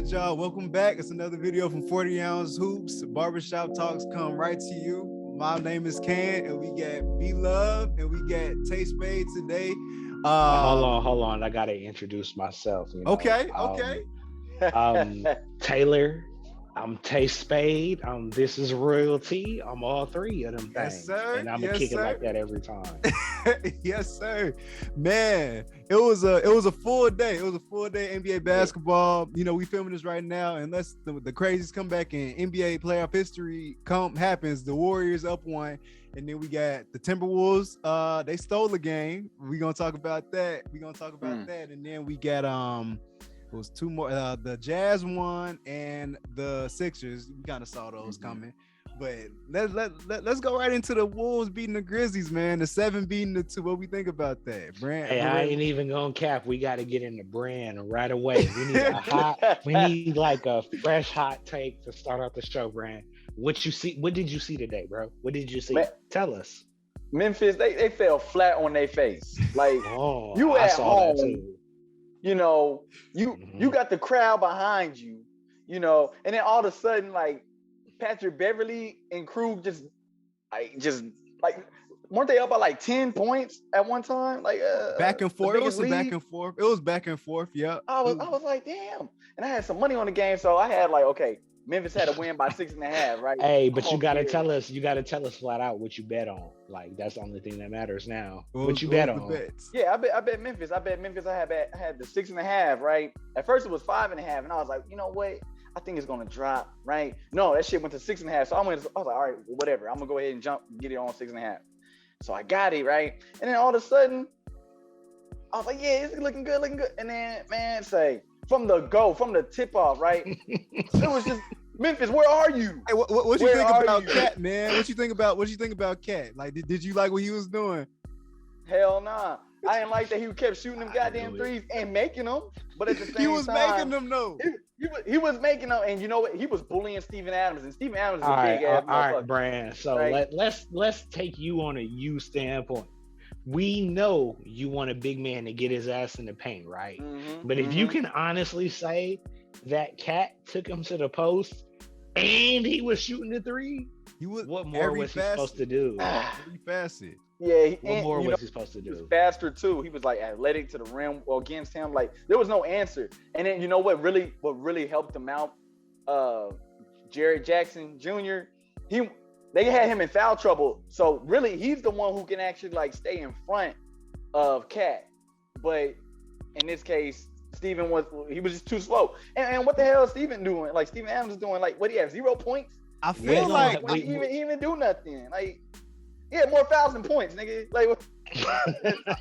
good, y'all? Welcome back. It's another video from 40 Ounce Hoops. Barbershop Talks come right to you. My name is Ken, and we got B Love, and we got Tay Spade today. Hold on. I gotta introduce myself. Okay. Taylor. I'm Tay Spade. This is royalty. I'm all three of them Yes, things, sir. and I'm gonna kick it like that every time. Yes, sir. Man, it was a full day. It was a full day NBA basketball. You know, we filming this right now, unless the craziest comeback in NBA playoff history happens. The Warriors up one, and then we got the Timberwolves. They stole the game. We're gonna talk about that. And then we got it was two more. The Jazz won and the Sixers. We kind of saw those coming. But let's go right into the Wolves beating the Grizzlies, man. The 7 beating the 2. What we think about that, Brand? Hey, I ain't even gonna cap. We got to get in the brand right away. We need we need like a fresh hot take to start out the show, Brand. What you see? What did you see today, bro? What did you see? Man, tell us. Memphis, they fell flat on their face. Like you at home. That too. You know, you got the crowd behind you, you know, and then all of a sudden, like Patrick Beverly and crew just weren't they up by like 10 points at one time? Like back and forth. It was back and forth. It was back and forth. Yeah. I was like, damn. And I had some money on the game, so I had like, okay, Memphis had to win by 6.5, right? Hey, but you gotta tell us flat out what you bet on. Like that's the only thing that matters now. What you bet on? Yeah, I bet Memphis. I had the 6.5, right? At first it was 5.5, and I was like, you know what? I think it's gonna drop, right? No, that shit went to 6.5. So I was like, all right, well, whatever. I'm gonna go ahead and get it on 6.5. So I got it, right? And then all of a sudden, I was like, yeah, it's looking good. And then, man, from the tip off, right? It was just Memphis, where are you? Hey, what you think about Cat, man? What you think about Cat? Like, did you like what he was doing? Hell nah. I didn't like that he kept shooting them goddamn threes and making them, but at the same time, he was making them though. He was making them, and you know what? He was bullying Steven Adams, and Steven Adams is a big ass motherfucker. All right, Brand. So right? let's take you on a you standpoint. We know you want a big man to get his ass in the paint, right? But if you can honestly say that Cat took him to the post and he was shooting the three, what more was he supposed to do? Every facet. Yeah, what more was he supposed to do? He was faster too. He was like athletic to the rim against him. Like there was no answer. And then you know what really helped him out? Jared Jackson Jr. They had him in foul trouble. So really he's the one who can actually like stay in front of Cat. But in this case, Steven was just too slow. And what the hell is Steven doing? Like Steven Adams is doing like what do you have? 0 points? I feel like he even do nothing. Like yeah, more fouls than points, nigga. Like,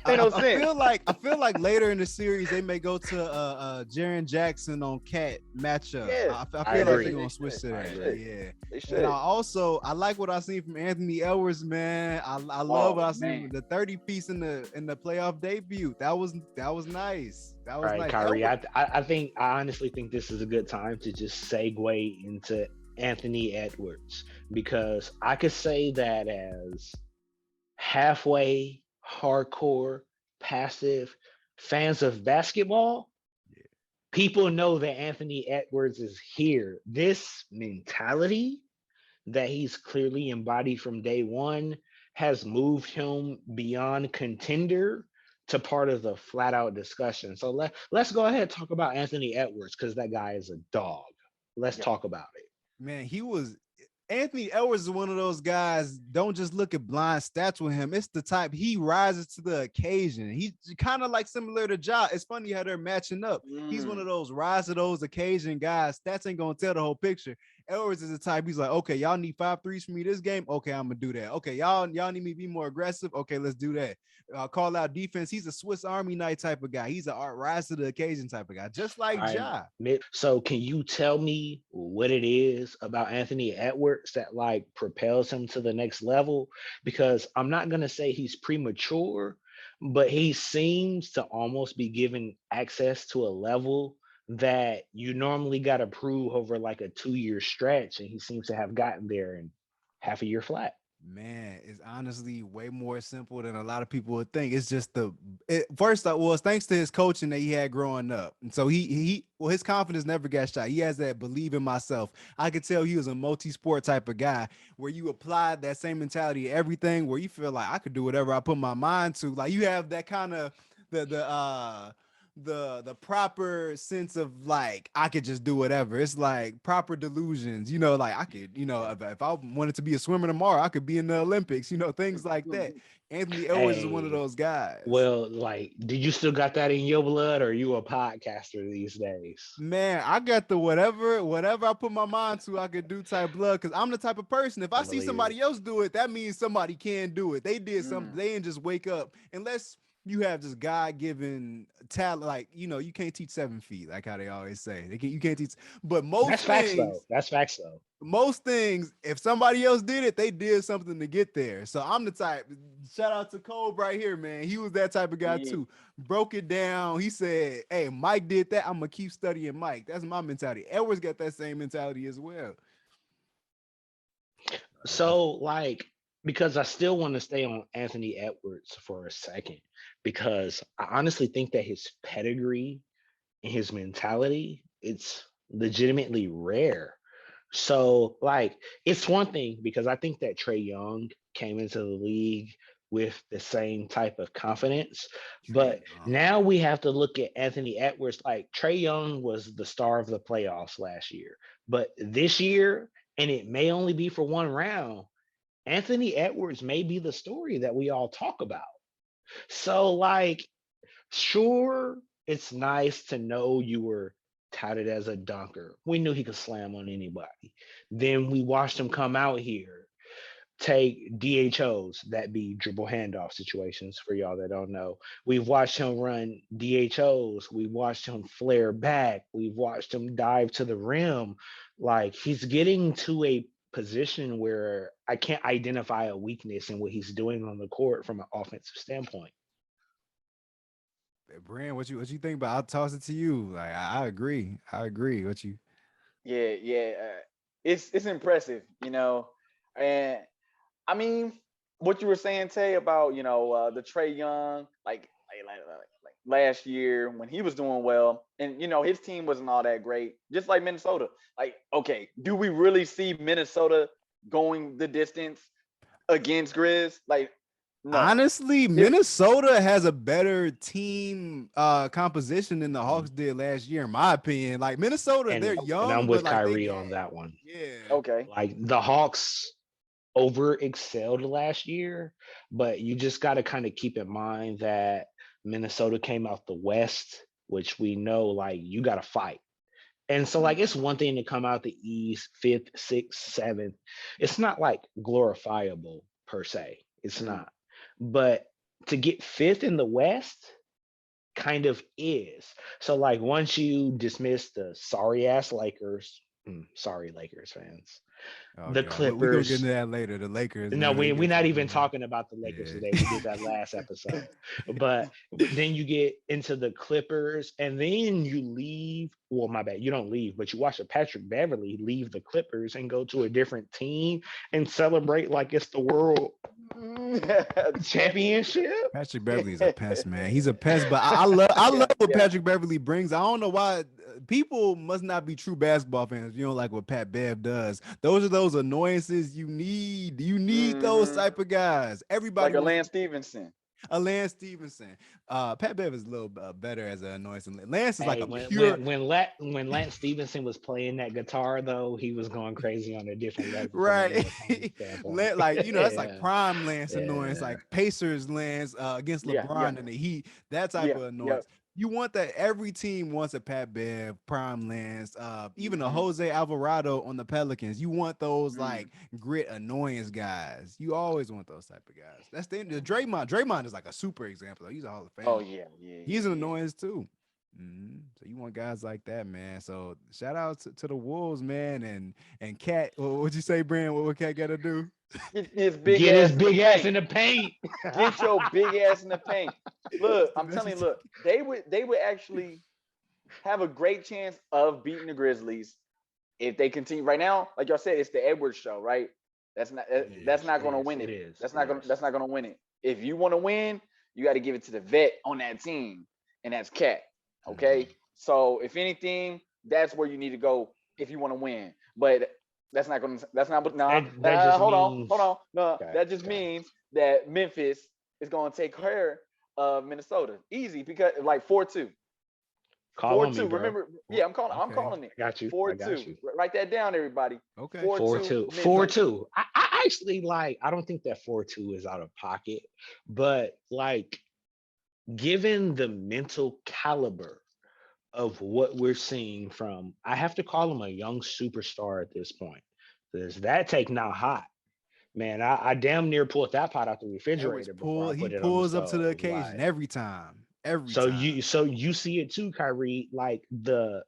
ain't no sense. I feel like later in the series they may go to Jaren Jackson on Cat matchup. Yeah, I feel like they're gonna switch to that. Yeah, they should. And I like what I seen from Anthony Edwards, man. I love what I seen the 30 piece in the playoff debut. That was nice. That was nice. Kyrie. I honestly think this is a good time to just segue into Anthony Edwards, because I could say that as halfway hardcore passive fans of basketball, people know that Anthony Edwards is here. This mentality that he's clearly embodied from day one has moved him beyond contender to part of the flat out discussion. So let's go ahead and talk about Anthony Edwards, because that guy is a dog. Let's talk about it. Man, Anthony Edwards is one of those guys, don't just look at blind stats with him. It's the type, he rises to the occasion. He's kind of like similar to Ja. It's funny how they're matching up. He's one of those rise to those occasion guys. Stats ain't going to tell the whole picture. Edwards is the type, he's like, okay, y'all need 5 threes from me this game. Okay, I'm going to do that. Okay, y'all need me to be more aggressive. Okay, let's do that. Call out defense. He's a Swiss Army knife type of guy. He's a rise to the occasion type of guy, just like Ja. So can you tell me what it is about Anthony Edwards that like propels him to the next level? Because I'm not going to say he's premature, but he seems to almost be given access to a level that you normally got to prove over like a 2-year stretch. And he seems to have gotten there in half a year flat. Man, it's honestly way more simple than a lot of people would think. It's just first off, well, it's thanks to his coaching that he had growing up. And so well, his confidence never got shot. He has that believe in myself. I could tell he was a multi-sport type of guy where you apply that same mentality to everything, where you feel like I could do whatever I put my mind to. Like you have that kind of the proper sense of like I could just do whatever. It's like proper delusions, like I could, if I wanted to be a swimmer tomorrow, I could be in the Olympics, things like that. Anthony Edwards is one of Hey, those guys. well, like, did you still got that in your blood, or are you a podcaster these days? Man, I got the whatever I put my mind to, I could do type blood because I'm the type of person. If I I see believe it. somebody else do it, that means somebody can do it. They did something. Mm. They didn't just wake up unless you have just God-given talent. Like you can't teach 7 feet, like how they always say. You can't teach. But That's facts, though. That's facts, though. most things, if somebody else did it, they did something to get there. So I'm the type. Shout out to Cole right here, man. He was that type of guy Yeah. too. Broke it down. He said, "Hey, Mike did that. I'm gonna keep studying Mike." That's my mentality. Edwards got that same mentality as well. So, like, because I still want to stay on Anthony Edwards for a second, because I honestly think that his pedigree and his mentality, it's legitimately rare. So, like, it's one thing because I think that Trey Young came into the league with the same type of confidence. Trey But Young. now we have to look at Anthony Edwards. Like, Trey Young was the star of the playoffs last year. But this year, and it may only be for one round, Anthony Edwards may be the story that we all talk about. So, like, sure, it's nice to know you were touted as a dunker. We knew he could slam on anybody. Then we watched him come out here, take DHOs, that be dribble handoff situations for y'all that don't know. We've watched him run DHOs. We've watched him flare back. We've watched him dive to the rim. Like he's getting to a position where I can't identify a weakness in what he's doing on the court from an offensive standpoint. Brand, what you think about? I'll toss it to you. Like I agree. I agree. What you? Yeah, yeah. It's impressive, and I mean, what you were saying, Tay, about the Trey Young, like last year when he was doing well, and his team wasn't all that great, just like Minnesota. Like, okay, do we really see Minnesota going the distance against Grizz? Like, no. Honestly, It, Minnesota has a better team composition than the Hawks did last year, in my opinion. Like Minnesota, And they're and I'm young, but with like they Kyrie got on that one. yeah. okay. Like the Hawks over excelled last year, but you just got to kind of keep in mind that Minnesota came out the West, which we know like you got to fight. And so, like, it's one thing to come out the East, fifth, sixth, seventh. It's not like glorifiable per se. It's Mm-hmm. not. But to get fifth in the West kind of is. So, like, once you dismiss the sorry ass Lakers, sorry, Lakers fans, Oh the God, we're gonna get into Clippers, that later. The Lakers, no, man, we we're get not to even man. talking about the Lakers Yeah. today. We did that last episode. But then you get into the Clippers, and then you leave. Well, my bad, you don't leave, but you watch a Patrick Beverly leave the Clippers and go to a different team and celebrate like it's the world championship. Patrick Beverly is a pest, man. He's a pest, but I love what Yeah. Patrick Beverly brings. I don't know why people must not be true basketball fans. You don't like what Pat Bev does. Those are those annoyances you need. You need those Hmm. type of guys. Like Everybody a wants to Lance Stevenson. a Lance Stevenson. Pat Bev is a little better as an annoyance. Lance is like Hey, a when pure when when when Lance Stevenson was playing that guitar though, he was going crazy on a different level from an right. entertainment standpoint. Like that's like Yeah, prime Lance annoyance, yeah. like Pacers Lance against Yeah, yeah, LeBron and the Heat, that type yeah, of yeah. annoyance. You want that. Every team wants a Pat Bev, prime Lance, even a Hmm. Jose Alvarado on the Pelicans. You want those Mm. like grit annoyance guys. You always want those type of guys. That's the Draymond. Draymond is like a super example. Though. He's a Hall of Oh Famer. yeah, yeah, He's yeah, an yeah. annoyance too. So you want guys like that, man. So shout out to the Wolves, man, and Cat. What'd you say, Brand? What Cat got to do? Get his big Get his ass in the big ass paint. in the paint. Get your big ass in the paint. That's Look, the I'm telling you, message. look, they would actually have a great chance of beating the Grizzlies if they continue. Right now, like y'all said, it's the Edwards show, right? That's not It going to is. win It it. is. That's It not going is. that's not going to win it. If you want to win, you got to give it to the vet on that team, and that's Cat. Okay, so if anything, that's where you need to go if you want to win. But that's not going to. That's not. Nah, That just hold on, means hold on. No, okay. that just means that Memphis is going to take care of Minnesota easy because like 4-2. Call on me, 4-2. bro. Remember? Yeah, I'm Okay. calling it. I got you. I got 4-2. you. Write that down, everybody. Okay. 4-2 4-2. Memphis. 4-2. I actually like. I don't think that 4-2 is out of pocket, but like, given the mental caliber of what we're seeing from, I have to call him a young superstar at this point. Because that take now hot. Man, I damn near pulled that pot out the refrigerator before I He put it on the pulls up to the stove. occasion Like, every time. Every so time. you see it too, Kyrie, like the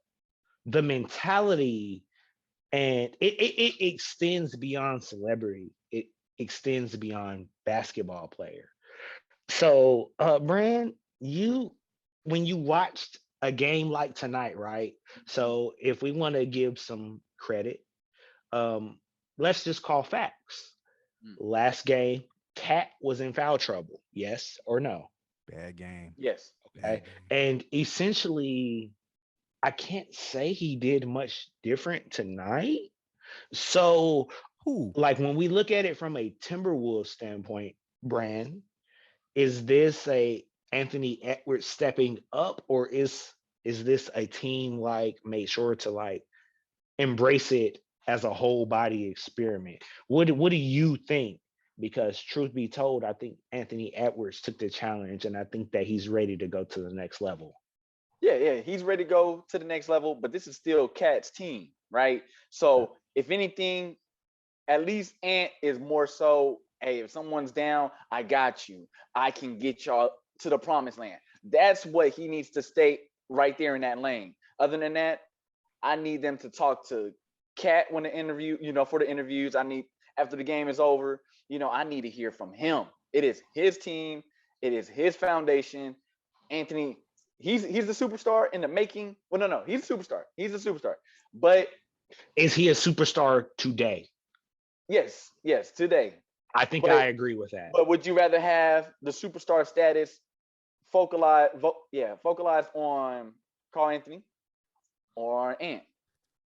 mentality, and it extends beyond celebrity. It extends beyond basketball player. So, Brand, you when you watched a game like tonight, right? So, if we want to give some credit, um, let's just call facts. Mm. Last game, Cat was in foul trouble. Yes or no? Bad game. Yes. Okay. Bad game. And essentially, I can't say he did much different tonight. So, Who? like when we look at it from a Timberwolves standpoint, Brand, is this a Anthony Edwards stepping up, or is this a team like made sure to like embrace it as a whole body experiment? What do you think? Because truth be told, I think Anthony Edwards took the challenge, and I think that he's ready to go to the next level. Yeah. He's ready to go to the next level, but this is still Cat's team, right? So if anything, at least Ant is more so, hey, if someone's down, I got you. I can get y'all to the promised land. That's what he needs to stay right there in that lane. Other than that, I need them to talk to Cat when the interview, for the interviews. I need after the game is over, I need to hear from him. It is his team, it is his foundation. Anthony, he's the superstar in the making. Well, no, he's a superstar. He's a superstar. But Is he a superstar today? yes, today. I think But I agree with that. But would you rather have the superstar status focalized on Carl Anthony or Ant?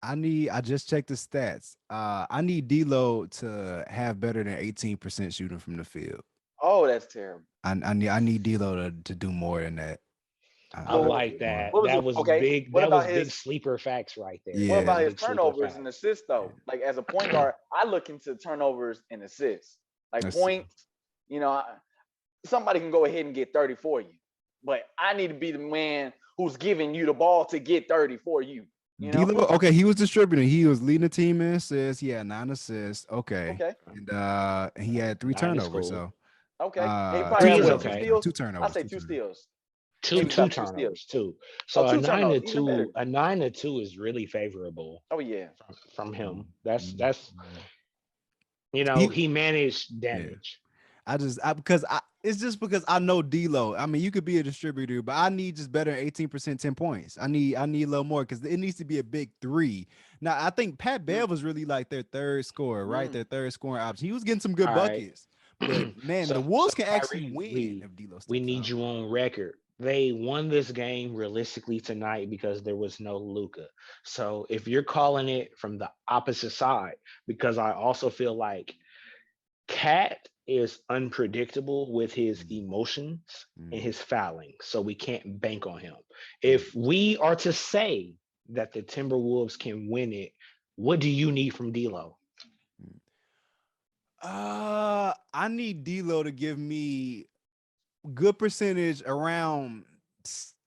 I just checked the stats. I need D'Lo to have better than 18% shooting from the field. Oh, that's terrible. I need D'Lo to do more than that. I like that. What was That it? was Okay. big. What That was about big his? sleeper facts right there. Yeah. What That was about his big sleeper turnovers and facts. assists though? Like as a point guard, I look into turnovers and assists. Like Let's see. points, somebody can go ahead and get 30 for you, but I need to be the man who's giving you the ball to get 30 for you. D'Lo, okay, he was distributing. He was leading the team in assists. He had 9 assists. Okay. Okay. And he had 3 9 is turnovers. cool. So Okay. And he probably 3 had is what, two okay. steals? 2 turnovers. I say 2 two turnovers. steals. Two Maybe about 2 steals. turnovers too. So Oh, a 2 9 to turnovers, even better. 2, a 9 to 2 is really favorable Oh yeah. from him. That's He, he managed yeah. damage. It's just because I know D'Lo. I mean, you could be a distributor, but I need just better than 18%, 10 points. I need a little more because it needs to be a big 3. Now, I think Pat Bev was really like their third scorer, right? Their third scoring option. He was getting some good All right. buckets, but man, So the Wolves can Kyrie, actually win if D'Lo we steps need up. you on record. They won this game realistically tonight because there was no Luca. So if you're calling it from the opposite side, because I also feel like Cat is unpredictable with his emotions and his fouling, so we can't bank on him. If we are to say that the Timberwolves can win it, what do you need from D'Lo? I need D'Lo to give me good percentage around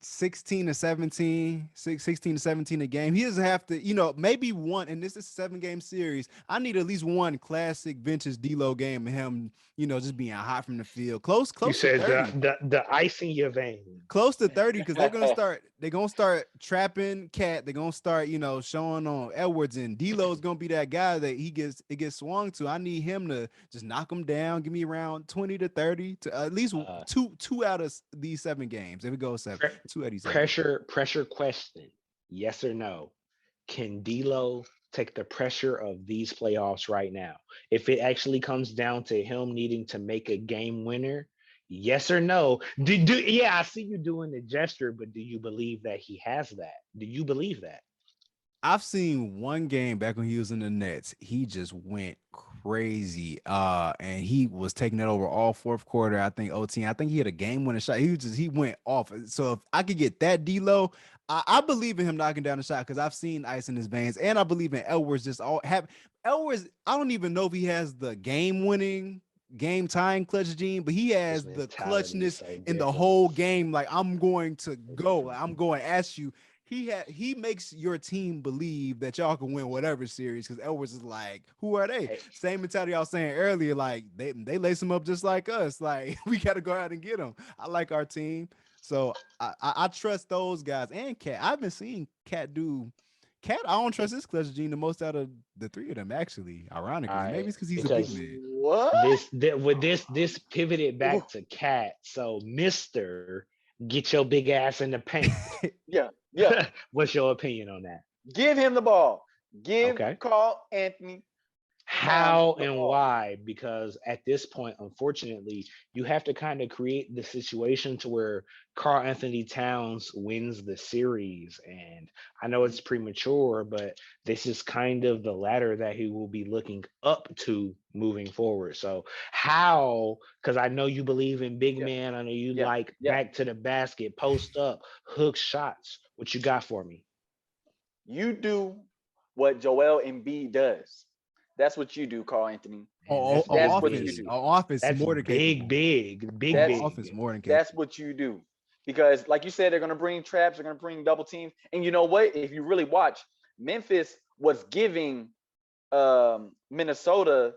16 to 17, 16 to 17 a game. He doesn't have to, maybe one, and this is a 7-game series. I need at least one classic vintage D'Lo game of him, just being hot from the field. Close You to said 30. the ice in your vein. Close to 30 because they're gonna start trapping Cat. They're gonna start, showing on Edwards, and D'Lo's gonna be that guy that it gets swung to. I need him to just knock him down, give me around 20 to 30 to at least two out of these 7 games. If it goes 7, 2 out of these 7 games. Pressure question. Yes or no? Can D'Lo take the pressure of these playoffs right now. If it actually comes down to him needing to make a game winner, yes or no? Yeah, I see you doing the gesture, but do you believe that he has that? Do you believe that? I've seen one game back when he was in the Nets. He just went crazy. And he was taking it over all fourth quarter. I think OT. I think he had a game winning shot. He went off. So if I could get that D-Lo, I believe in him knocking down the shot because I've seen ice in his veins, and I believe in Edwards. Just all have Edwards. I don't even know if he has the game winning, game tying clutch gene, but he His has the mentality is clutchness so in the different. whole game. Like I'm going to So go. different. Like, I'm going at you. He makes your team believe that y'all can win whatever series because Edwards is like, who are they? Hey, Same mentality I was saying earlier. Like they lace them up just like us. Like we got to go out and get them. I like our team, so I trust those guys and Cat. I've been seeing Cat do. Cat, I don't trust his clutch gene the most out of the three of them. Actually, all ironically, maybe right, it's because he's a big because man. What? this pivoted back to Cat. So, Mister, get your big ass in the paint. Yeah, yeah. What's your opinion on that? Give him the ball. Give Okay. Carl Anthony Towns How the and ball. why? Because at this point, unfortunately, you have to kind of create the situation to where Carl Anthony Towns wins the series. And I know it's premature, but this is kind of the ladder that he will be looking up to moving forward. So, how? Because I know you believe in big Yeah, man. I know you yeah, like yeah. back to the basket, post up, hook shots. What you got for me? You do what Joel Embiid does. That's what you do, Carl Anthony. Man, On, that's That's big, on what you offense, big. do. on offense, That's more than big, capable. big, big, That's On offense, big. more than that's capable. what you do. Because, like you said, they're gonna bring traps, they're gonna bring double teams. And you know what? If you really watch, Memphis was giving Minnesota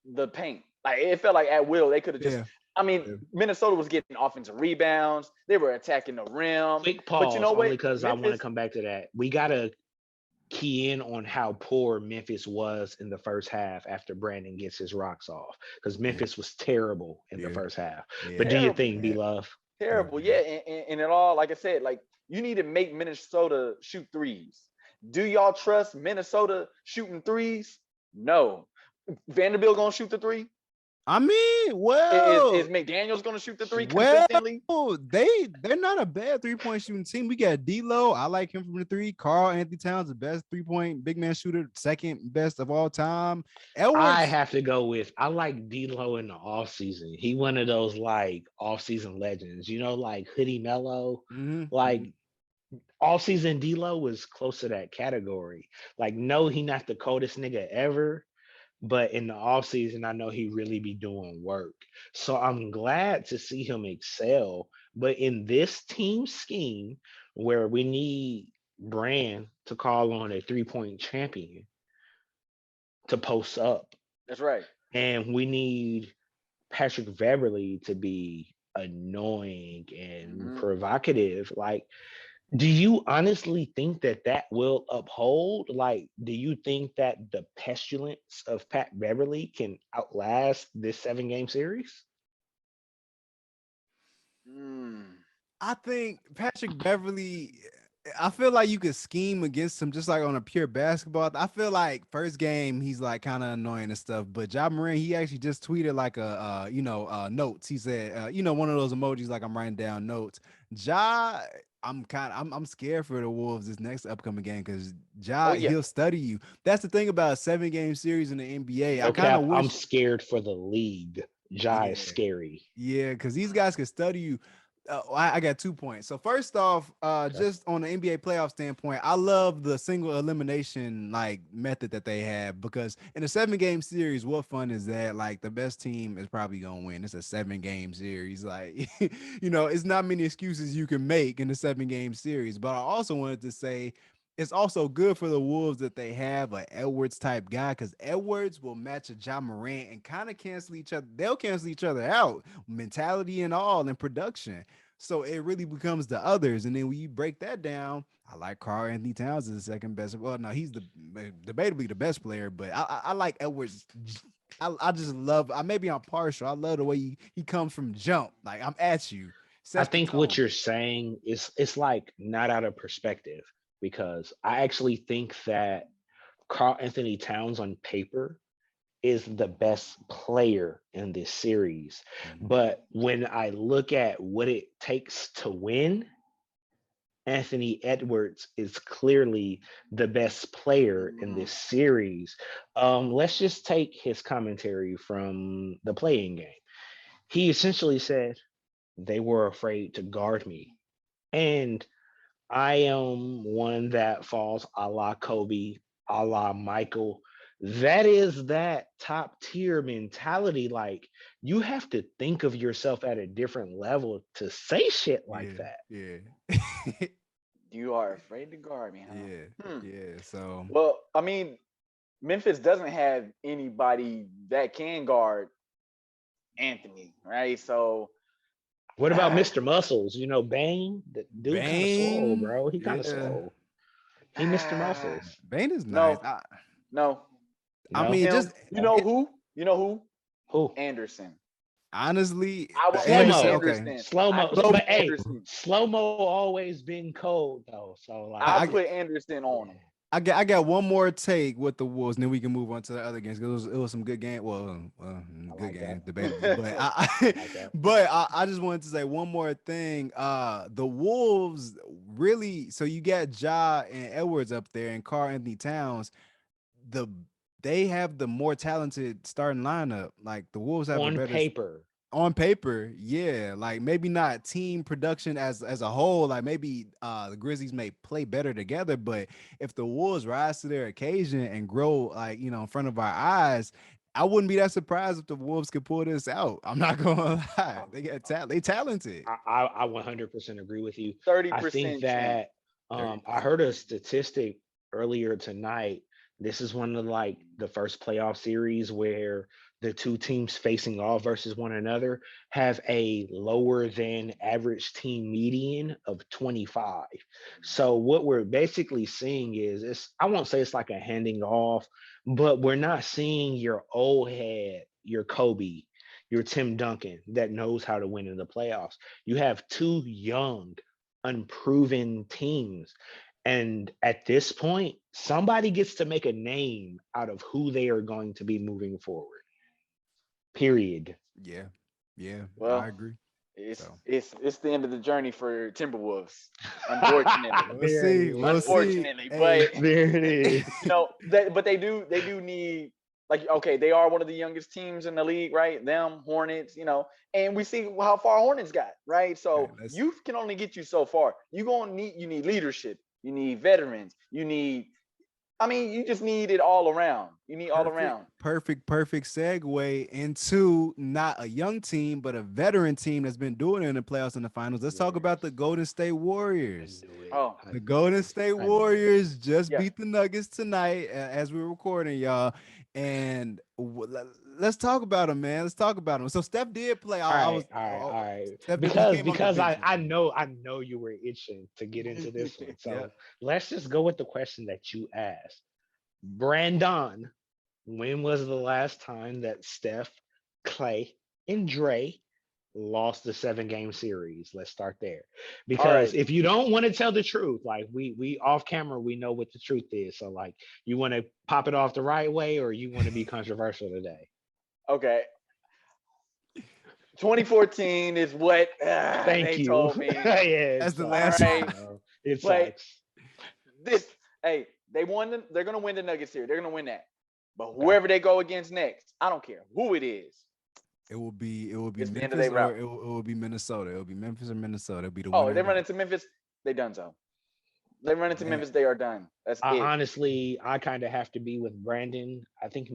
the paint. Like it felt like at will they could have just. Yeah. I mean, Yeah. Minnesota was getting offensive rebounds. They were attacking the rim. Quick But you pause, know only what? because I want to Memphis. come back to that. We gotta key in on how poor Memphis was in the first half after Brandon gets his rocks off. Because Yeah. Memphis was terrible in the Yeah. first half. But Yeah. do you Terrible. think, B Love? Terrible. Yeah. And it all, like I said, like you need to make Minnesota shoot threes. Do y'all trust Minnesota shooting threes? No. Vanderbilt gonna shoot the three? I mean, Is McDaniels gonna shoot the three well, consistently? they're not a bad 3-point shooting team. We got D'Lo. I like him from the three. Carl Anthony Towns, the best 3-point big man shooter, second best of all time. I Edwards, have to go with I like D'Lo in the off season. He one of those like off season legends, like Hoodie Mello. Like all season D'Lo was close to that category. Like, no, he not the coldest nigga ever, but in the off season, I know he really be doing work. So I'm glad to see him excel. But in this team scheme where we need Brand to call on a 3-point champion to post up, That's right. and we need Patrick Beverly to be annoying and Mhm. provocative, like, do you honestly think that that will uphold? Like, do you think that the pestilence of Pat Beverly can outlast this 7-game series? Mm. I think Patrick Beverly. I feel like you could scheme against him just like on a pure basketball. I feel like first game he's like kind of annoying and stuff, but Ja Morant he actually just tweeted like notes. He said one of those emojis like I'm writing down notes. Ja, I'm scared for the Wolves this next upcoming game because Oh Ja yeah. he'll study you. That's the thing about a 7-game series in the NBA. I No kind of cap, I'm wish, scared for the league. Ja is yeah. scary. Yeah, because these guys can study you. I got 2 points. So first off, Okay. just on the NBA playoff standpoint, I love the single elimination like method that they have because in a 7-game series, what fun is that? Like the best team is probably gonna win. It's a 7-game series. Like it's not many excuses you can make in a 7-game series. But I also wanted to say it's also good for the Wolves that they have an Edwards type guy because Edwards will match a Ja Morant and kind of cancel each other. They'll cancel each other out, mentality and all, and production. So it really becomes the others. And then when you break that down, I like Karl Anthony Towns as the second best. Well, no, he's the debatably the best player, but I like Edwards. I just love. Maybe I'm partial. I love the way he comes from jump. Like I'm at you, I sets the think what tone. you're saying is it's like not out of perspective because I actually think that Karl Anthony Towns on paper is the best player in this series. But when I look at what it takes to win, Anthony Edwards is clearly the best player in this series. Let's just take his commentary from the playing game. He essentially said, they were afraid to guard me. And I am one that falls a la Kobe, a la Michael. That is that top tier mentality. Like, you have to think of yourself at a different level to say shit like that. Yeah. You are afraid to guard me, huh? Yeah. So, well, I mean, Memphis doesn't have anybody that can guard Anthony, right? So, what about Mr. Muscles? You know, Bane, the dude kind of slow, bro. He kind of slow. He Mr. Muscles. Bane is nice. No. I mean, just you know who? You know who? Who? Anderson. Honestly, slow mo. But hey, slow mo always been cold though. So like, I put Anderson on him. I got one more take with the Wolves, and then we can move on to the other games. It was some good game. Well, good game, debatable. But I just wanted to say one more thing. The Wolves really. So you got Ja and Edwards up there, and Karl Anthony Towns. They have the more talented starting lineup. Like the Wolves have on a better paper. On paper, yeah, like maybe not team production as a whole. Like maybe the Grizzlies may play better together, but if the Wolves rise to their occasion and grow, like, you know, in front of our eyes, I wouldn't be that surprised if the Wolves could pull this out. I'm not gonna lie, they got talent. They talented. I 100% agree with you. 30%. I think that I heard a statistic earlier tonight. This is one of like the first playoff series where the two teams facing off versus one another have a lower than average team median of 25. So what we're basically seeing is I won't say it's like a handing off, but we're not seeing your old head, your Kobe, your Tim Duncan that knows how to win in the playoffs. You have two young, unproven teams. And at this point, somebody gets to make a name out of who they are going to be moving forward. Period. Yeah. Well, I agree. It's the end of the journey for Timberwolves, unfortunately. We'll see. But there it is. You know, but they do need, like, okay, they are one of the youngest teams in the league, right? Them, Hornets, you know, and we see how far Hornets got, right? So youth can only get you so far. You need leadership, you need veterans, you just need it all around. You need all around. Perfect segue into not a young team, but a veteran team that's been doing it in the playoffs and the finals. Let's talk about the Golden State Warriors. The Golden State Warriors just beat the Nuggets tonight as we're recording, y'all. And let's talk about them, man. Let's talk about them. So Steph did play. All right. Because I know you were itching to get into this one. So let's just go with the question that you asked. Brandon, when was the last time that Steph, Clay, and Dre lost the 7-game series? Let's start there. Because if you don't want to tell the truth, like we off camera, we know what the truth is. So like, you want to pop it off the right way, or you want to be controversial today? Okay. 2014 is what they told me. That's the last time. It sucks. They won. They're gonna win the Nuggets here. They're gonna win that. But whoever they go against next, I don't care who it is. It will be it's Memphis or it will be Minnesota. It will be Memphis or Minnesota. It'll be the winner. They run into Memphis, they done so. They run into Memphis, they are done. That's it. Honestly, I kind of have to be with Brandon. I think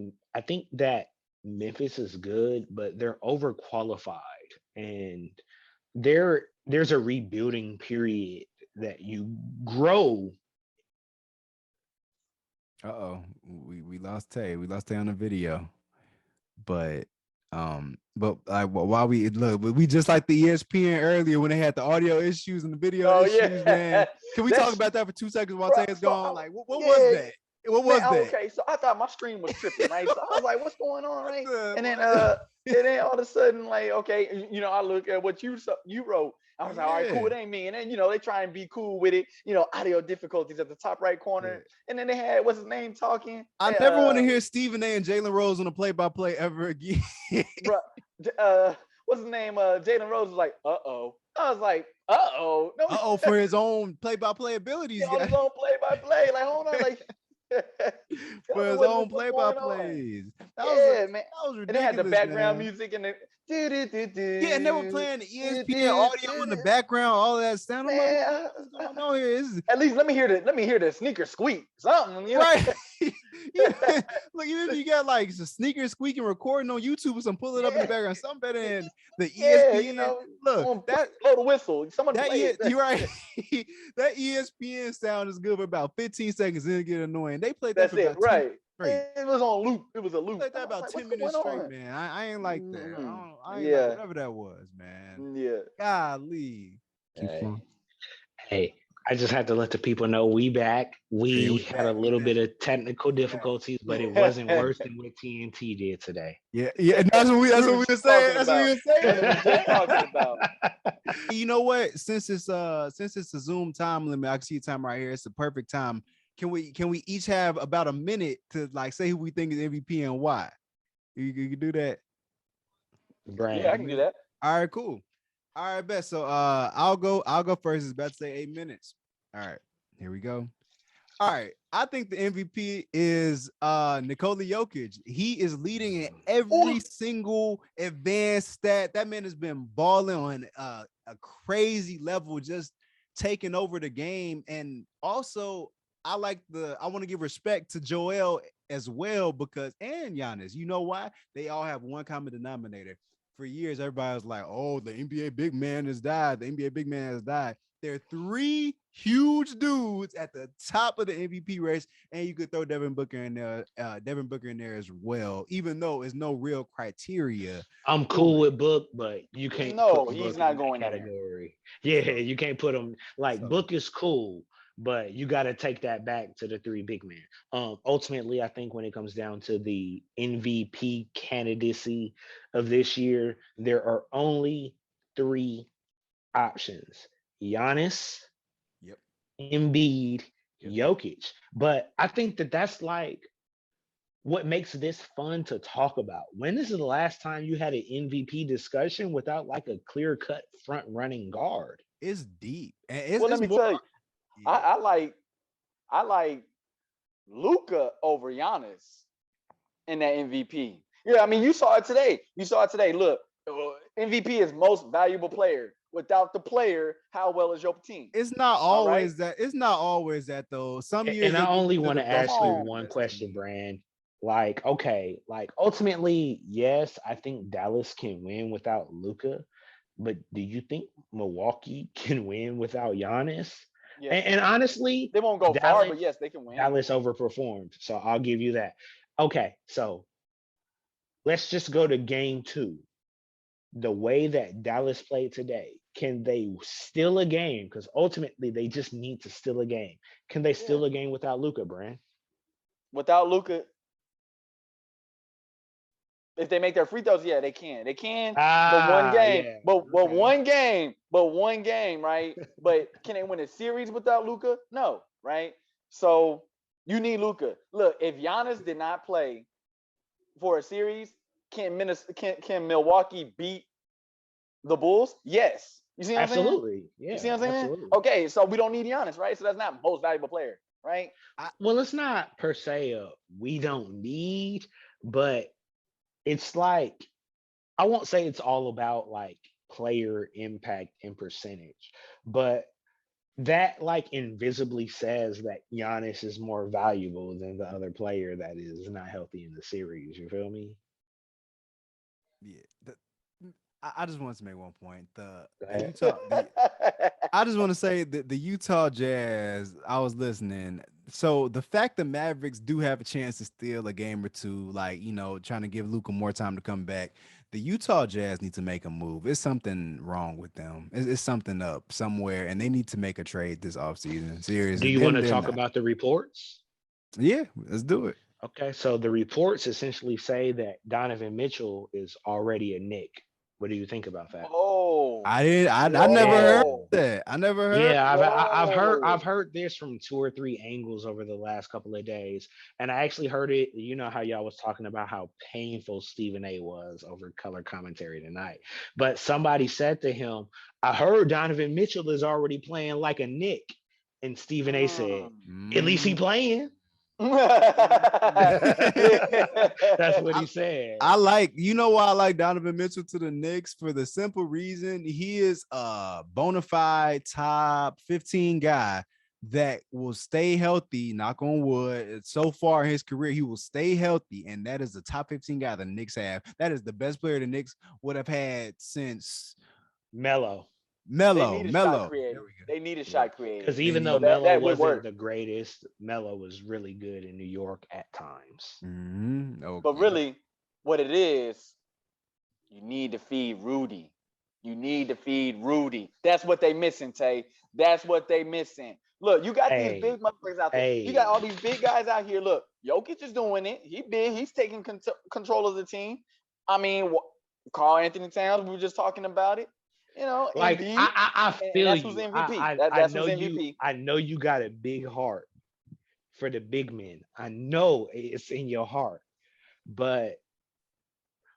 that Memphis is good, but they're overqualified, and there's a rebuilding period that you grow. We lost Tay. We lost Tay on the video, but while we just like the ESPN earlier when they had the audio issues and the video issues, man. Can we talk about that for 2 seconds while Tay is gone? Like, what was that? What Man, was that? okay, so I thought my stream was tripping, right? So I was like, "What's going on?" Right? And then, What? and then all of a sudden, like, okay, I look at what you wrote. I was like, "All right, cool, Yeah, it ain't me." And then, they try and be cool with it. Audio difficulties at the top right yeah. corner. And then they had what's his name talking. I never want to hear Stephen A. and Jalen Rose on a play-by-play ever again. Bro, what's his name? Jalen Rose was like, "Uh-oh." I was like, "Uh-oh." No, For his own play-by-play abilities, on guys. his own play-by-play. Like, hold on, like. Tell For me his what's own going on. play-by-plays. Yeah, man. That was And they had the ridiculous, background man. music and the do do do Yeah, and they were do playing the do ESPN do audio in the do. background, all that sound. I'm like, Man, what's going on here? This is at least let me hear the sneaker squeak, something. right. Look, even if you got like a sneaker squeaking recording on YouTube or some pull it up in the background, something better than the Yeah, ESPN. Look, that blow the whistle. Someone that play it. you're right. That ESPN sound is good for about 15 seconds, then it get annoying. They played that That's for it, about 10 right? straight. It was on loop. It was a loop. Played I that was about like, 10 what's minutes going straight, on? man. I ain't like that. I ain't like Yeah, whatever that was, man. yeah. Golly. Keep Hey, going. hey, I just had to let the people know we back. Yeah, We we had a back. We little back. bit of technical difficulties, but it wasn't worse than what TNT did today. Yeah. And that's what we were saying. That's what we were saying. That's what we were just talking about. You know what? Since it's a Zoom time limit, I can see time right here. It's the perfect time. Can we each have about a minute to like say who we think is MVP and why? You can do that. Brand. Yeah, I can do that. All right, cool. All right, best. So I'll go first. It's about to say 8 minutes. All right, here we go. All right. I think the MVP is Nikola Jokic. He is leading in every single advanced stat. That man has been balling on a crazy level, just taking over the game. And also, I want to give respect to Joel as well and Giannis. You know why? They all have one common denominator. For years, everybody was like, "Oh, the NBA big man has died. The NBA big man has died." There are three huge dudes at the top of the MVP race, and you could throw Devin Booker in there. Devin Booker in there as well, even though it's no real criteria. I'm cool with Book, but you can't No, put he's Book not in that going in category. Yeah, So- you can't put him like so- Book is cool, but you got to take that back to the three big men. Ultimately, I think when it comes down to the MVP candidacy of this year, there are only three options: Giannis, Yep. Embiid, Yep. Jokic. But I think that's like what makes this fun to talk about. When is the last time you had an MVP discussion without like a clear cut front running guard? It's deep. And it's, Well, let it's me more. tell you, I like Luca over Giannis in that MVP. Yeah, I mean, you saw it today. Look, MVP is most valuable player. Without the player, how well is your team? It's not All right. always that. It's not always that though. Some years And they I give only it to want the to best ask you player, on. one best question, team. Brand. Like, okay, like ultimately, yes, I think Dallas can win without Luca, but do you think Milwaukee can win without Giannis? Yeah. And honestly, They won't go far, but yes, they can win. Dallas overperformed, so I'll give you that. Okay, so let's just go to game 2. The way that Dallas played today, can they steal a game? Because ultimately, they just need to steal a game. Can they steal a game without Luca, Brand? Without Luca, if they make their free throws, yeah, they can. They can. But one game, Yeah. but Okay. one game, right? But can they win a series without Luca? No, right? So you need Luca. Look, if Giannis did not play for a series, can Milwaukee beat the Bulls? Yes. You see what I'm saying? Absolutely. Yeah. You see what I'm saying? Absolutely. Okay, so we don't need Giannis, right? So that's not most valuable player, right? Well, it's not per se we don't need, but it's like I won't say it's all about like player impact and percentage, but that like invisibly says that Giannis is more valuable than the other player that is not healthy in the series. You feel me? Yeah. I just wanted to make one point. Go The ahead. Utah. I just want to say that the Utah Jazz. I was listening. So the fact the Mavericks do have a chance to steal a game or two, like trying to give Luca more time to come back. The Utah Jazz need to make a move. It's something wrong with them. It's something up somewhere, and they need to make a trade this offseason. Do Seriously, you want to they're talk not. about the reports? Yeah, let's do it. Okay, so the reports essentially say that Donovan Mitchell is already a Knick. What do you think about that? Oh, I never heard Yeah. whoa, that. I never heard. Yeah, I've whoa. heard this from two or three angles over the last couple of days, and I actually heard it. You know how y'all was talking about how painful Stephen A. was over color commentary tonight, but somebody said to him, "I heard Donovan Mitchell is already playing like a Nick," and Stephen A. said, Mm. "At least he Mm. playing." That's what he said. I like, you know why I like Donovan Mitchell to the Knicks? For the simple reason he is a bona fide top 15 guy that will stay healthy, knock on wood. So far in his career, he will stay healthy, and that is the top 15 guy the Knicks have. That is the best player the Knicks would have had since Melo. They need a shot Melo. There creator. we go. They need a Yeah. shot creator. Because They even though So need. that Melo that would wasn't work. the greatest, Melo was really good in New York at times. But Okay. really, what it is, you need to feed Rudy. You need to feed Rudy. That's what they missing, Tay. That's what they missing. Look, you got these Hey, big motherfuckers out there. You got all hey, these big guys out here. Look, Jokic is doing it. He big. He's taking control of the team. I mean, Carl Anthony Towns. We were just talking about it. You know, like Embiid, I and feel that's who's you. MVP. I That's know who's you. MVP. I know you got a big heart for the big men. I know it's in your heart, but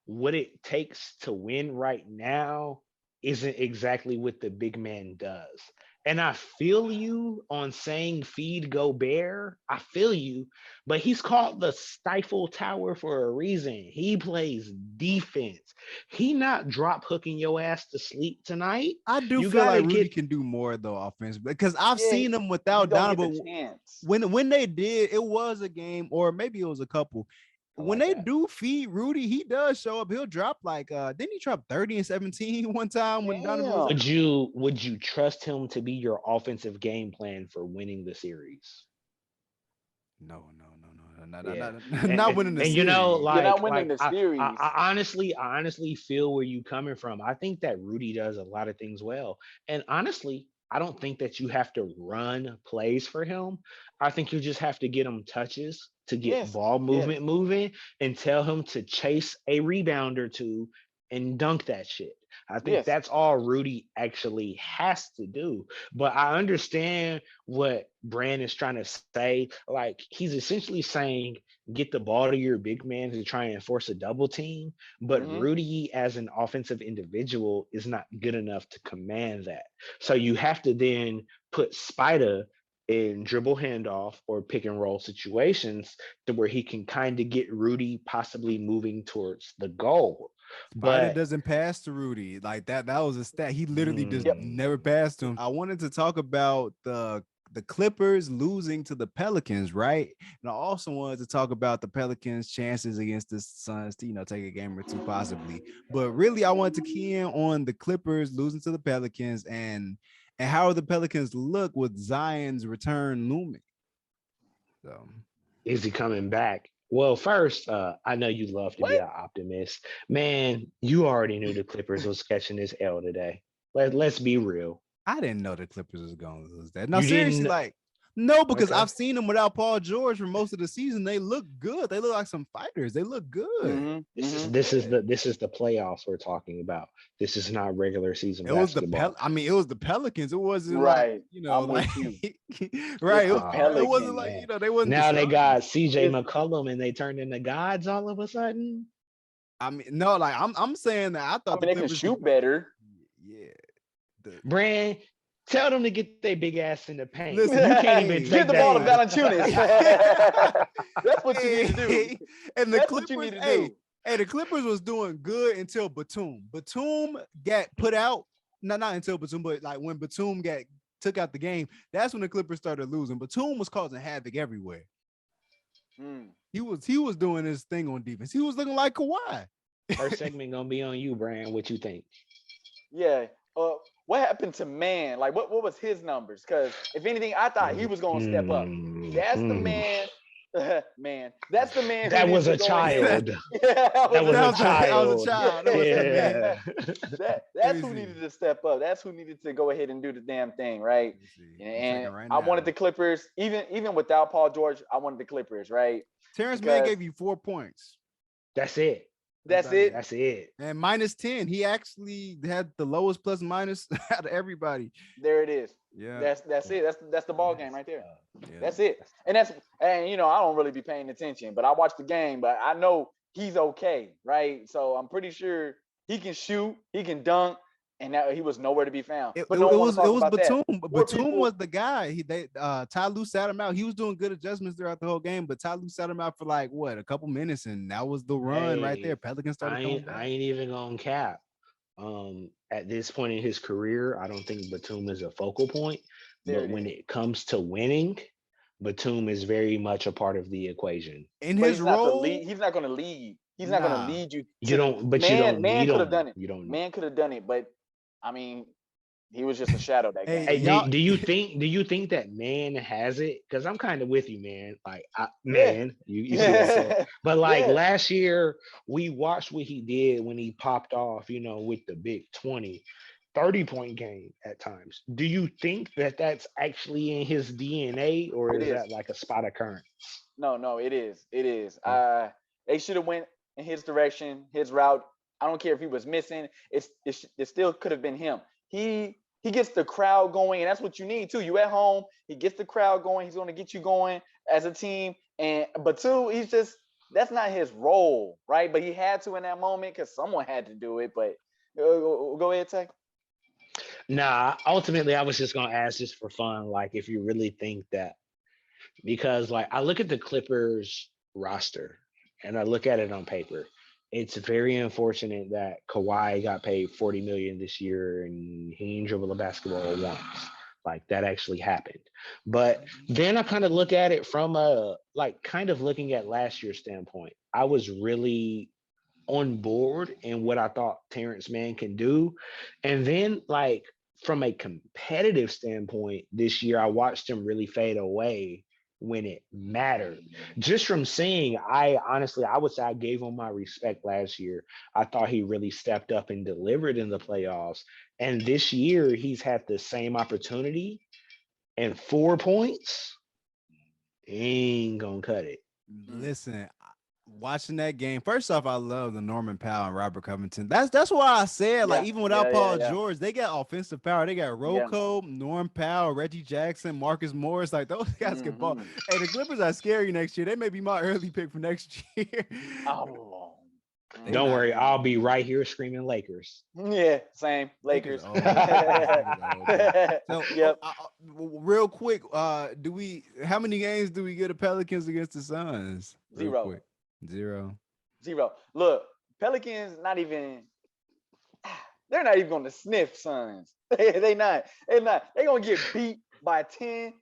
what it takes to win right now isn't exactly what the big man does. And I feel you on saying feed Gobert. I feel you, but he's called the stifle tower for a reason. He plays defense. He not drop hooking your ass to sleep tonight. I do You feel gotta like Rudy get can do more though offense because I've Yeah, seen him he without don't get the Donovan. chance. When they did, it was a game or maybe it was a couple. I When like they that. do feed Rudy, he does show up. He'll drop like didn't he drop 30 and 17 one time when Donovan was Damn. Would you trust him to be your offensive game plan for winning the series? Yeah, not winning the and series. You're not winning like the series. I honestly feel where you coming from. I think that Rudy does a lot of things well, and honestly, I don't think that you have to run plays for him. I think you just have to get him touches to get Yes, ball yes, movement moving, and tell him to chase a rebound or two and dunk that shit. I think yes. that's all Rudy actually has to do. But I understand what Brand is trying to say. Like he's essentially saying get the ball to your big man to try and force a double team. But Mm-hmm. Rudy, as an offensive individual, is not good enough to command that. So you have to then put Spider in dribble handoff or pick and roll situations to where he can kind of get Rudy possibly moving towards the goal. Spider But doesn't pass to Rudy like that. That was a stat. He literally just Yep. never passed to him. I wanted to talk about the Clippers losing to the Pelicans, right? And I also wanted to talk about the Pelicans' chances against the Suns to, take a game or two possibly. But really, I wanted to key in on the Clippers losing to the Pelicans and how the Pelicans look with Zion's return looming. So is he coming back? Well, first, I know you love to be What? an optimist. Man, you already knew the Clippers was catching this L today. Let's be real. I didn't know the Clippers was going to lose that. No, You seriously, didn't. like, no, because Okay. I've seen them without Paul George for most of the season. They look good. They look like some fighters. They look good. Mm-hmm. This is Mm-hmm. this is Yeah. the playoffs we're talking about. This is not regular season It was basketball. it was the Pelicans. It wasn't like, Right. I'm like with you. right. It's the It wasn't Pelicans. like, Man. they wasn't the Now they got Suns. CJ It's, McCollum and they turned into gods all of a sudden. I mean, no, like I'm saying that I I thought mean, the they can Clippers could, shoot better. yeah. Brand, tell them to get their big ass in the paint. Listen, You can't even Give take the ball to that. Valanciunas. That's what you need to do. And the That's what you Clippers, need to do. hey, the Clippers was doing good until Batum. Batum got put out. No, not until Batum, but like when Batum got took out the game, that's when the Clippers started losing. Batum was causing havoc everywhere. Mm. He was doing his thing on defense. He was looking like Kawhi. First segment gonna be on you, Brand. What you think? Yeah. What happened to Man? Like, what was his numbers? Because if anything, I thought he was gonna step up. That's the Mhm. man Man, that's the man. That who was needs a to go ahead. child. Yeah, That was a That was a child. child. That was the man. Yeah. that's who Crazy. needed to step up. That's who needed to go ahead and do the damn thing, right? Let me see. I'm And checking right I wanted now. the Clippers, even without Paul George, I wanted the Clippers, right? Terrence Mann Because gave you 4 points. That's it. that's it. That's it. And -10. He actually had the lowest plus minus out of everybody. There it is. Yeah. That's it. That's the ball game right there. Yeah. That's it. And I don't really be paying attention, but I watched the game, but I know he's okay, right? So I'm pretty sure he can shoot, he can dunk, and that he was nowhere to be found. It But no one was wants to talk about Batum. that. Poor Batum people- was the guy. Ty Lue sat him out. He was doing good adjustments throughout the whole game, but Ty Lue sat him out for like what, a couple minutes, and that was the run right there. Hey, Pelicans started coming back. I ain't even gonna cap. At this point in his career, I don't think Batum is a focal point. There But it when is. it comes to winning, Batum is very much a part of the equation. In But his he's not the role, lead. He's not going to lead. He's not going Nah. to lead you. You don't, but you don't Man need could have him. done it. You don't. Man could have done it, but I mean, he was just a shadow that Hey, game. Hey, y'all- do you think that man has it? Because I'm kind of with you, man. Like, Yeah. you see what I'm saying? But like Yeah. last year, we watched what he did when he popped off, with the big 30-point game at times. Do you think that that's actually in his DNA, or It is is. that like a spot occurrence? No, it is. It is. Yeah. They should have went in his direction, his route. I don't care if he was missing. It still could have been him. He gets the crowd going, and that's what you need too. You at home, he gets the crowd going. He's going to get you going as a team. But two, that's not his role, right? But he had to in that moment because someone had to do it. But go ahead, Tay. Nah, ultimately, I was just gonna ask just for fun, like if you really think that, because like I look at the Clippers roster and I look at it on paper. It's very unfortunate that Kawhi got paid $40 million this year and he ain't dribble a basketball once. Like that actually happened. But then I kind of look at it from kind of looking at last year's standpoint. I was really on board in what I thought Terrence Mann can do. And then like from a competitive standpoint, this year I watched him really fade away when it mattered. Just from seeing, I would say I gave him my respect last year. I thought he really stepped up and delivered in the playoffs. And this year he's had the same opportunity, and 4 points ain't gonna cut it. listen, watching that game. First off, I love the Norman Powell and Robert Covington. That's why I said, like, Yeah, even without yeah, Paul yeah. George, they got offensive power. They got Rocco, Norm Powell, Reggie Jackson, Marcus Morris. Like, those guys can ball. Mhm. Hey, the Clippers are scary next year. They may be my early pick for next year. Oh. Don't not- worry, I'll be right here screaming Lakers. Yeah, same. Lakers. old. So, Yep. real quick, how many games do we get the Pelicans against the Suns? Real 0. quick. 0. 0. Look, Pelicans they're not even going to sniff Suns. They're not. They're going to get beat by 10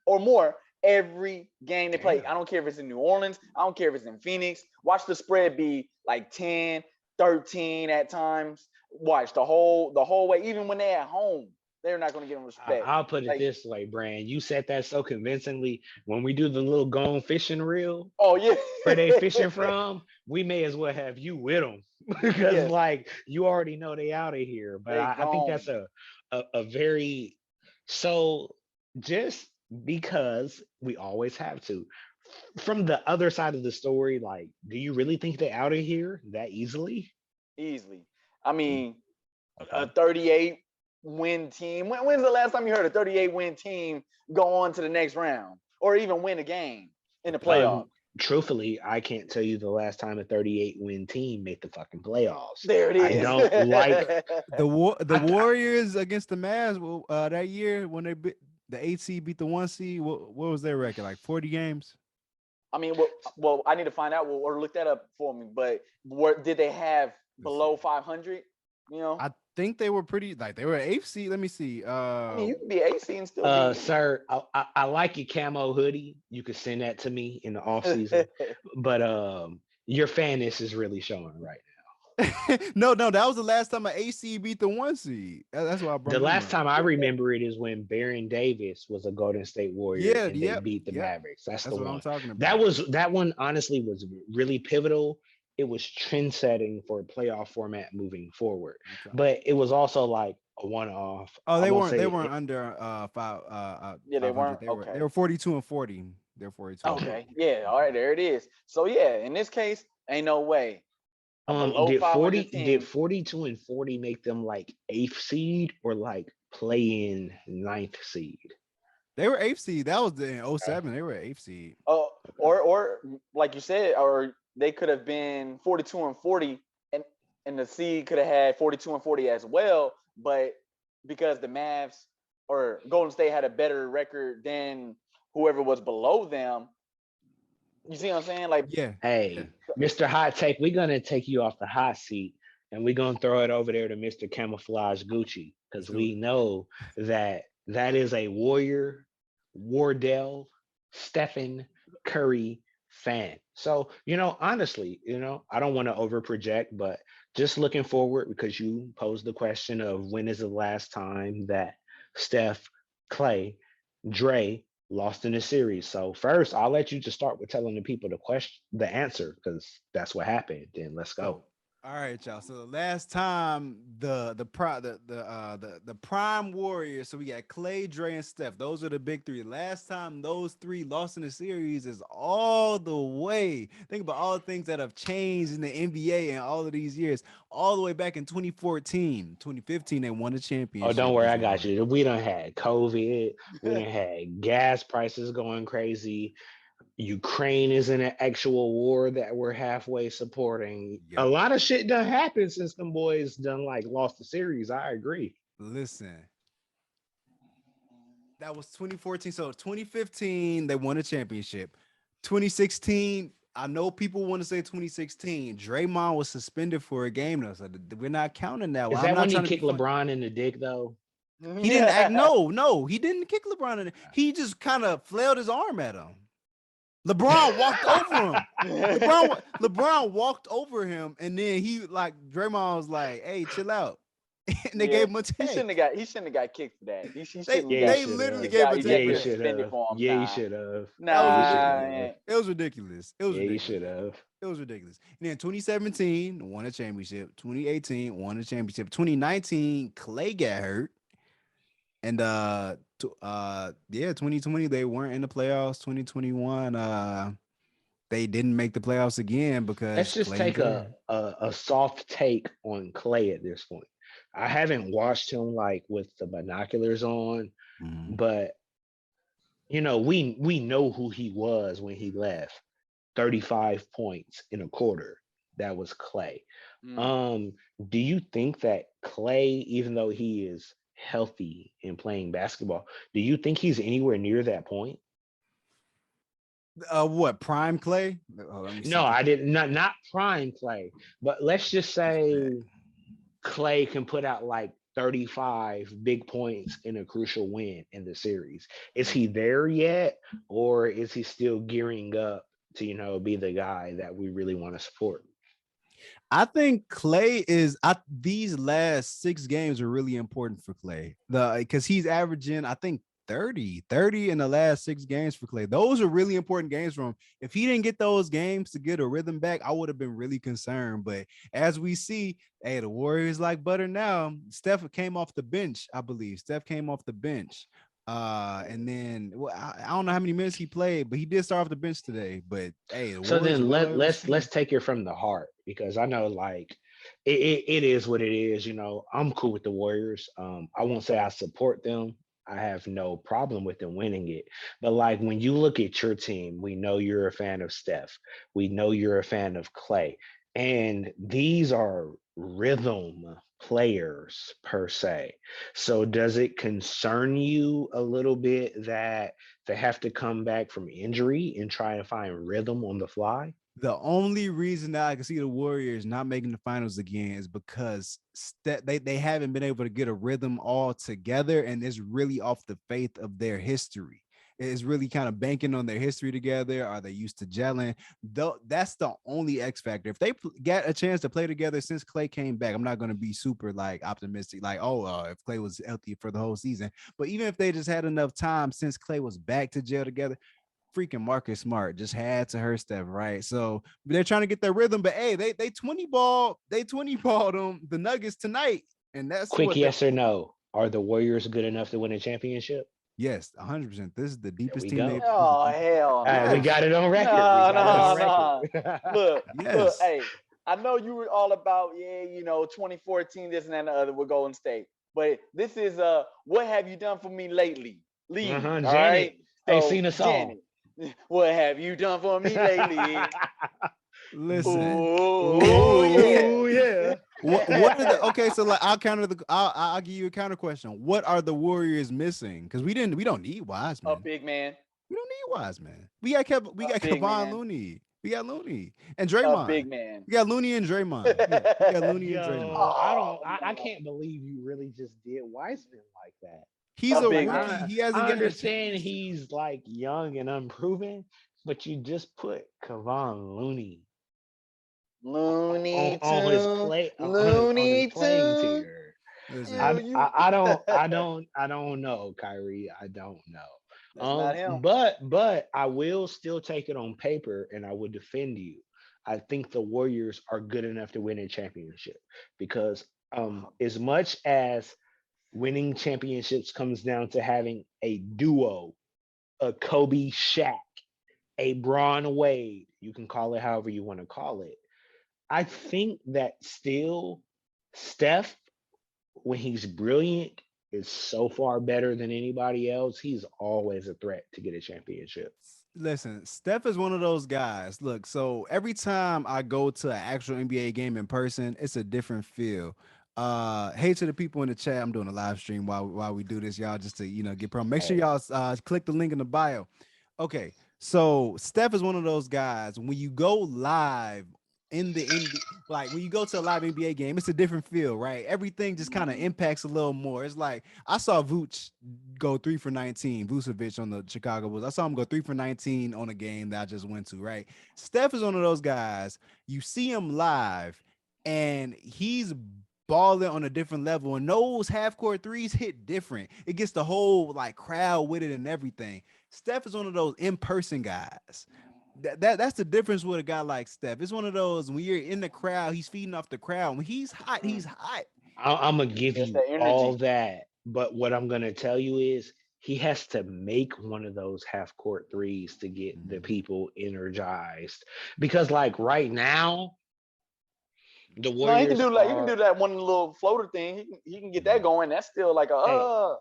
or more every game they play. Damn. I don't care if it's in New Orleans. I don't care if it's in Phoenix. Watch the spread be like 10, 13 at times. Watch the whole way. Even when they're at home, they're not going to get them respect. I'll put it Like- this way, Brand. You said that so convincingly. When we do the little gone fishing reel, Oh, yeah. where they fishing from, we may as well have you with them because, Yeah. like, you already know they out of here. But They I think gone. that's a very so just because we always have to. From the other side of the story, like, do you really think they out of here that easily? Easily. I mean, a Okay. 38 win team. When's the last time you heard a 38 win team go on to the next round or even win a game in the playoffs? Truthfully, I can't tell you the last time a 38 win team made the fucking playoffs. There it is. I don't like The I- Warriors against the Mavs that year when the 8 seed beat the 1 seed. What was their record? Like 40 games? I mean, well, I need to find out or look that up for me. But did they have below 500? You know, I think they were pretty, like, they were 8th seed. Let me see. I mean, you can be AC and still be. sir, I like your camo hoodie. You could send that to me in the off season. But your fanness is really showing right No, that was the last time an AC beat the 1 seed. That's why I brought The them last up. time I remember it is when Baron Davis was a Golden State Warrior Yeah, and they yep, beat the yep. Mavericks. That's the That's what I'm one. talking That about. was that one honestly was really pivotal. It was trend setting for a playoff format moving forward. I'm telling you. But it was also like a one off. Oh, I won't they say weren't it, under Yeah, they 500. weren't. They Okay. were 42 and 40. They're 42 and 40. Okay. Yeah. All right. There it is. So yeah, in this case, ain't no way a below did 500 team. 42 and 40 make them like eighth seed or like play in ninth seed? They were 8th seed. That was in '07. They were 8th seed. Oh, Okay. or like you said, or they could have been 42 and 40, and the seed could have had 42 and 40 as well, but because the Mavs or Golden State had a better record than whoever was below them, you see what I'm saying? Like, Yeah. Hey, Mr. Hot Take, we're gonna take you off the hot seat and we're gonna throw it over there to Mr. Camouflage Gucci Let's because do we it. know that that is a Warrior, Wardell, Stephen Curry fan. So, honestly, I don't want to over project, but just looking forward because you posed the question of when is the last time that Steph, Clay, Dre lost in the series. So first, I'll let you just start with telling the people the answer, because that's what happened. Then let's go. So, all right, y'all. So the last time the prime warriors, so we got Clay, Dre, and Steph. Those are the big three. Last time those three lost in the series is all the way. Think about all the things that have changed in the NBA in all of these years. All the way back in 2014, 2015, they won a Oh, don't championship worry, as I a got Warrior. you. We done had COVID. We done had gas prices going crazy. Ukraine is in an actual war that we're halfway supporting. A Yep. lot of shit done happened since them boys done like lost the series. I agree. Listen, that was 2014. So 2015, they won a championship. 2016, I know people want to say 2016. Draymond was suspended for a game, though, so we're not counting that one. Is I'm that not when he trying to be kicked funny. LeBron in the dick though? He didn't act. yeah. No, he didn't kick LeBron in it. He just kind of flailed his arm at him. LeBron walked over him. LeBron walked over him, and then Draymond was like, "Hey, chill out," and they Yeah, gave him a he take. shouldn't have got kicked for that. He They shouldn't have Yeah, he got they should literally have. gave him a Yeah, take he for ejected or that. should suspended have. for him. Yeah, he Nah, should have. That was Yeah, he should nah. ridiculous. have. It was ridiculous. It was Yeah, he ridiculous. should have. It was ridiculous. And then 2017 won a championship. 2018 won a championship. 2019 Clay got hurt, and 2020 they weren't in the playoffs. 2021 they didn't make the playoffs again Let's because just Clay take got a, hurt. a soft take on Clay at this point. I haven't watched him like with the binoculars on, Mhm. but we know who he was when he left. 35 points in a quarter. That was Clay. Mm. Um, do you think that Clay, even though he is healthy and playing basketball, do you think he's anywhere near that point? What prime Clay? Oh, let me see. No, I did not prime Clay, but let's just say Clay can put out like 35 big points in a crucial win in the series. Is he there yet, or is he still gearing up to, be the guy that we really want to support? I think Clay is these last 6 games are really important for Clay. Because he's averaging, I think, 30 in the last 6 games for Clay. Those are really important games for him. If he didn't get those games to get a rhythm back, I would have been really concerned. But as we see, hey, the Warriors like butter now. Steph came off the bench, I believe. Steph came off the bench. And then I don't know how many minutes he played, but he did start off the bench today. But hey, the So Warriors are then well able to let's score. take it from the heart, because I know like it is what it is. I'm cool with the Warriors. I won't say I support them. I have no problem with them winning it. But like when you look at your team, we know you're a fan of Steph. We know you're a fan of Clay. And these are rhythm players per se. So does it concern you a little bit that they have to come back from injury and try and find rhythm on the fly? The only reason that I can see the Warriors not making the finals again is because they haven't been able to get a rhythm all together, and it's really off the faith of their history. is really kind of banking on their history together? Are they used to gelling? Though that's the only X factor. If they get a chance to play together since Clay came back, I'm not going to be super like optimistic, like, if Clay was healthy for the whole season. But even if they just had enough time since Clay was back to gel together, freaking Marcus Smart just had to hurt Steph, right? So they're trying to get their rhythm. But hey, they 20-balled them the Nuggets tonight. And that's Quick yes or no. Are the Warriors good enough to win a championship? Yes, 100%. This is the deepest we team go. they've. Oh hell no! We got it on record. No. Look, Yes. hey, I know you were all about 2014, this and that and the other with Golden State, but this is what have you done for me lately? Leave, all Janet. right? Ain't seen a song. Janet, what have you done for me lately? Listen. Ooh, yeah. What are the okay? So like, I'll give you a counter question. What are the Warriors missing? Because we don't need Wiseman. A big man. We don't need Wiseman. We got Kevon Looney. We got Looney and Draymond. A big man. We got Looney and Draymond. We got Looney and Draymond. I can't believe you really just did Wiseman like that. He's a big rookie. man. He hasn't. I understand he's like young and unproven, but you just put Kevon Looney on his playing tier. I don't know, Kyrie. I don't know. But I will still take it on paper and I would defend you. I think the Warriors are good enough to win a championship because as much as winning championships comes down to having a duo, a Kobe Shaq, a Bron Wade, you can call it however you want to call it. I think that still Steph, when he's brilliant, is so far better than anybody else. He's always a threat to get a championship. Listen, Steph is one of those guys. Look, so every time I go to an actual NBA game in person, it's a different feel. Hey to the people in the chat. I'm doing a live stream while we do this, y'all, just to get promo. Make sure y'all click the link in the bio. Okay, so Steph is one of those guys. When you go live in the NBA, like when you go to a live NBA game, it's a different feel, right? Everything just kind of impacts a little more. It's like I saw Vooch go 3 for 19, Vucevic on the Chicago Bulls. I saw him go 3 for 19 on a game that I just went to, right? Steph is one of those guys. You see him live, and he's balling on a different level, and those half-court threes hit different. It gets the whole like crowd with it and everything. Steph is one of those in-person guys. That's the difference with a guy like Steph. It's one of those when you're in the crowd, he's feeding off the crowd. When he's hot, he's hot. I'm gonna give you all that, but what I'm gonna tell you is he has to make one of those half-court threes to get the people energized. Because like right now, the Warriors he can do that one little floater thing. He can get that going. That's still like a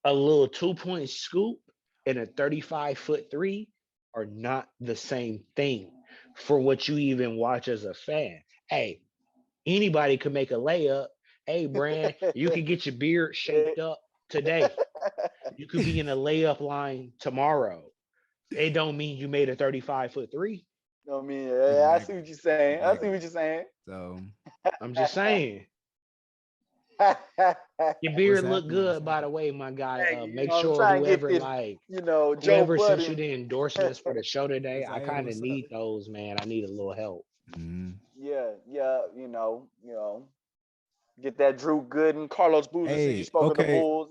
little 2-point scoop and a 35-foot three are not the same thing for what you even watch as a fan. Hey, anybody could make a layup. Hey, Brand, you can get your beard shaped up today. You could be in a layup line tomorrow. It don't mean you made a 35-foot three. I mean, I see what you're saying. I see what you're saying. So I'm just saying. Your beard look good, by the way, my guy. Make sure whoever whoever sent you the endorsements for the show today, I kind of need those, man. I need a little help. Yeah, get that Drew Gooden, Carlos Boozer. Hey, you spoke of the Bulls.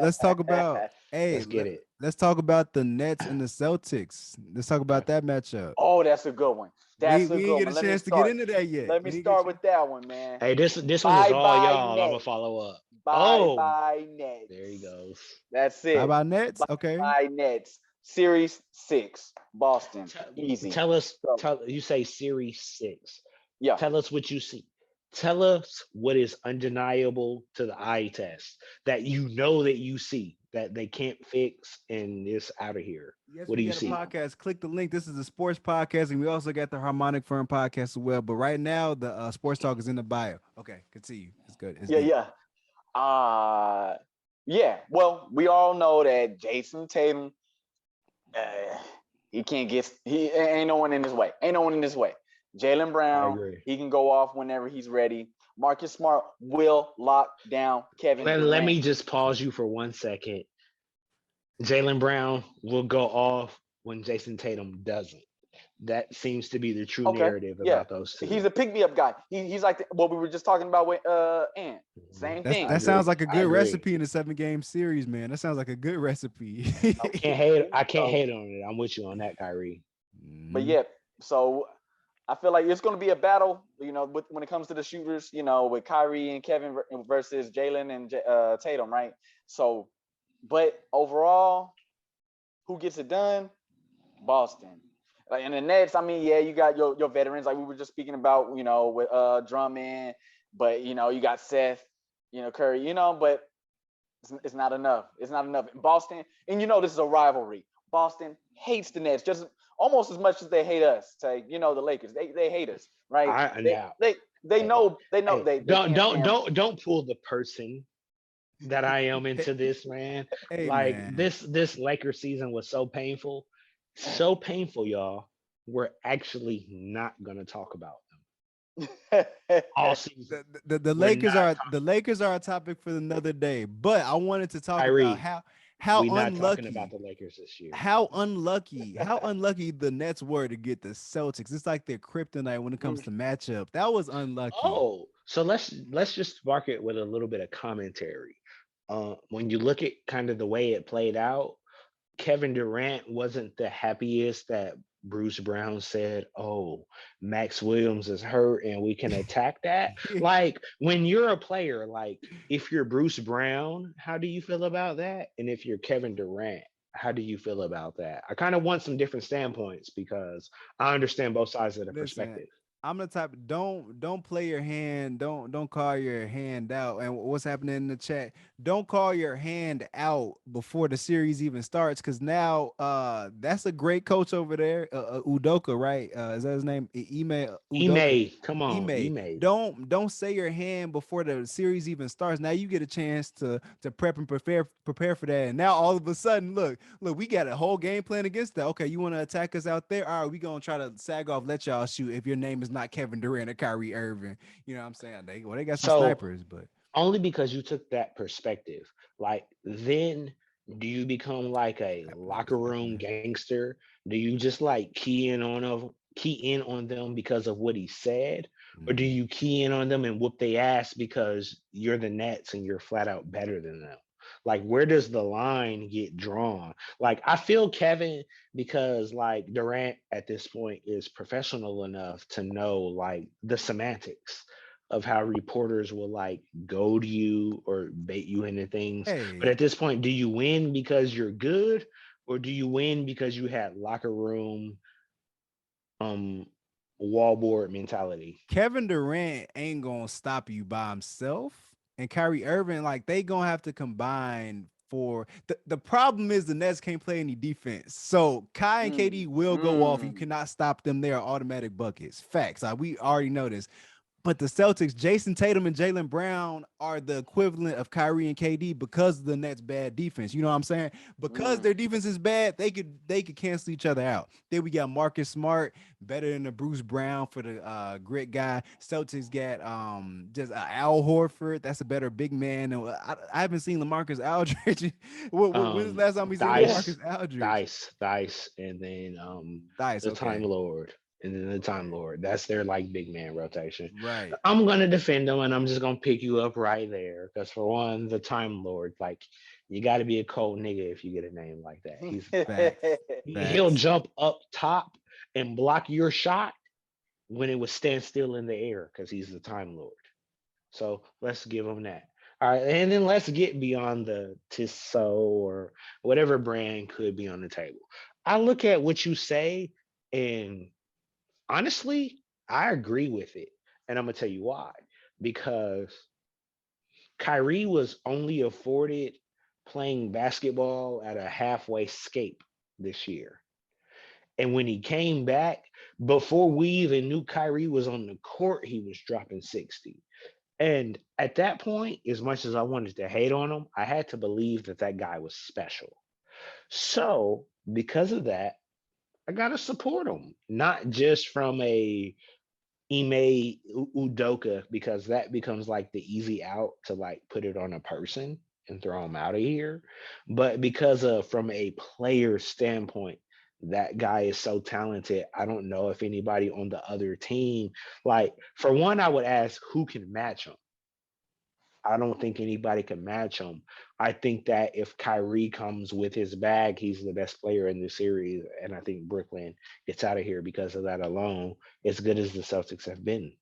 Let's talk about. Let's get it. Let's talk about the Nets and the Celtics. Let's talk about that matchup. Oh, that's a good one. We didn't get a chance to get into that yet. Let me start with that one, man. Hey, this one is all y'all. I'm gonna follow up. Bye Nets. There he goes. That's it. Bye Nets. Okay. Bye Nets. Series 6, Boston. Easy. Tell us. You say Series 6. Yeah. Tell us what you see. Tell us what is undeniable to the eye test that that you see that they can't fix and it's out of here. Yes, what do you see? Podcast. Click the link. This is the sports podcast, and we also got the Harmonic Firm podcast as well. But right now, the sports talk is in the bio. Okay, continue. It's good. It's good. Yeah. Well, we all know that Jason Tatum, he ain't no one in his way. Jaylen Brown, he can go off whenever he's ready. Marcus Smart will lock down Kevin Durant. Let me just pause you for 1 second. Jaylen Brown will go off when Jason Tatum doesn't. That seems to be the true Okay, narrative yeah, about those two. he's a pick me up guy. He's like what we were just talking about with Ant. Mhm. Same I thing. That sounds agree. like a I good agree. recipe in a 7-game series, man. That sounds like a good recipe. Can't hate. I can't So, hate on it. I'm with you on that, Kyrie. but Mhm. yeah, so I feel like it's going to be a battle, when it comes to the shooters, with Kyrie and Kevin versus Jalen and Tatum, right? So, but overall, who gets it done? Boston. Like in the Nets, I mean, yeah, you got your veterans, like we were just speaking about, with Drummond, but you got Seth, Curry, but it's not enough. It's not enough. In Boston, and this is a rivalry. Boston hates the Nets just almost as much as they hate us. Say, the Lakers, they hate us, right? I They now. they they Hey, know they know hey, they can't stand. don't pull the person that I am Hey, into this, man. hey, Like man. this Lakers season was so painful, y'all. We're actually not gonna talk about them all season. The We're Lakers not are talking. the Lakers are a topic for another day. But I wanted to talk about Kyrie. how We not talking about unlucky the Lakers this year. how unlucky the Nets were to get the Celtics. It's like their kryptonite when it comes to matchup. That was unlucky. Oh, so let's just spark it with a little bit of commentary. When you look at kind of the way it played out, Kevin Durant wasn't the happiest that Bruce Brown said, "Oh, Max Williams is hurt and we can attack that." Like when you're a player, like if you're Bruce Brown, how do you feel about that? And if you're Kevin Durant, how do you feel about that? I kind of want some different standpoints because I understand both sides of the Listen, perspective. I'm the type don't play your hand, don't call your hand out. And what's happening in the chat? Don't call your hand out before the series even starts, because now that's a great coach over there, Udoka, right? Is that his name? Ime Udoka. Ime, come on, Ime, Ime. don't say your hand before the series even starts. Now you get a chance to prep and prepare for that. And now all of a sudden, look, we got a whole game plan against that. Okay, you want to attack us out there? All right, we gonna try to sag off, let y'all shoot if your name is not Kevin Durant or Kyrie Irving. You know what I'm saying? They got some So snipers, but only because you took that perspective, like then do you become like a that play was locker room ugly. gangster? Do you just like key in on them because of what he said, or do Mhm. you key in on them and whoop they ass because you're the Nets and you're flat out better than them? Like where does the line get drawn? Like I feel Kevin because like Durant at this point is professional enough to know like the semantics of how reporters will like goad you or bait you into things. But Hey, at this point, do you win because you're good, or do you win because you had locker room um wallboard mentality? Kevin Durant ain't gonna stop you by himself, and Kyrie Irving, like they gonna have to combine for the problem is the Nets can't play any defense. So Kai and KD Mm, will go off. You mm, cannot stop them. They are automatic buckets. Facts. Like we already know this. But the Celtics, Jason Tatum and Jaylen Brown are the equivalent of Kyrie and KD because of the Nets' bad defense. You know what I'm saying? Because mm. their defense is bad, they could cancel each other out. Then we got Marcus Smart, better than the Bruce Brown for the grit guy. Celtics got just Al Horford. That's a better big man. And I haven't seen LaMarcus Aldridge. When's the last time we seen Yeah. Dice, LaMarcus Aldridge? Dice, and then Nice. the Time Okay. Lord. And then the Time Okay. Lord. That's their like big man rotation. Right. I'm gonna defend them, and I'm just gonna pick you up right there. Because for one, the Time Lord, like you got to be a cold nigga if you get a name like that. Facts. He'll Facts. jump up top and block your shot when it was stand still in the air because he's the Time Lord. So let's give him that. All right, and then let's get beyond the Tissot or whatever brand could be on the table. I look at what you say, and honestly, I agree with it. And I'm gonna tell you why. Because Kyrie was only afforded playing basketball at a halfway scape this year. And when he came back, before we even knew Kyrie was on the court, he was dropping 60. And at that point, as much as I wanted to hate on him, I had to believe that that guy was special. So, because of that, I got to support him, not just from a Ime Udoka, because that becomes like the easy out to like put it on a person. and throw him out of here. But because of from a player standpoint, that guy is so talented. I don't know if anybody on the other team, like for one, I would ask who can match him. I don't think anybody can match him. I think that if Kyrie comes with his bag, he's the best player in the series. And I think Brooklyn gets out of here because of that alone, as good as the Celtics have been.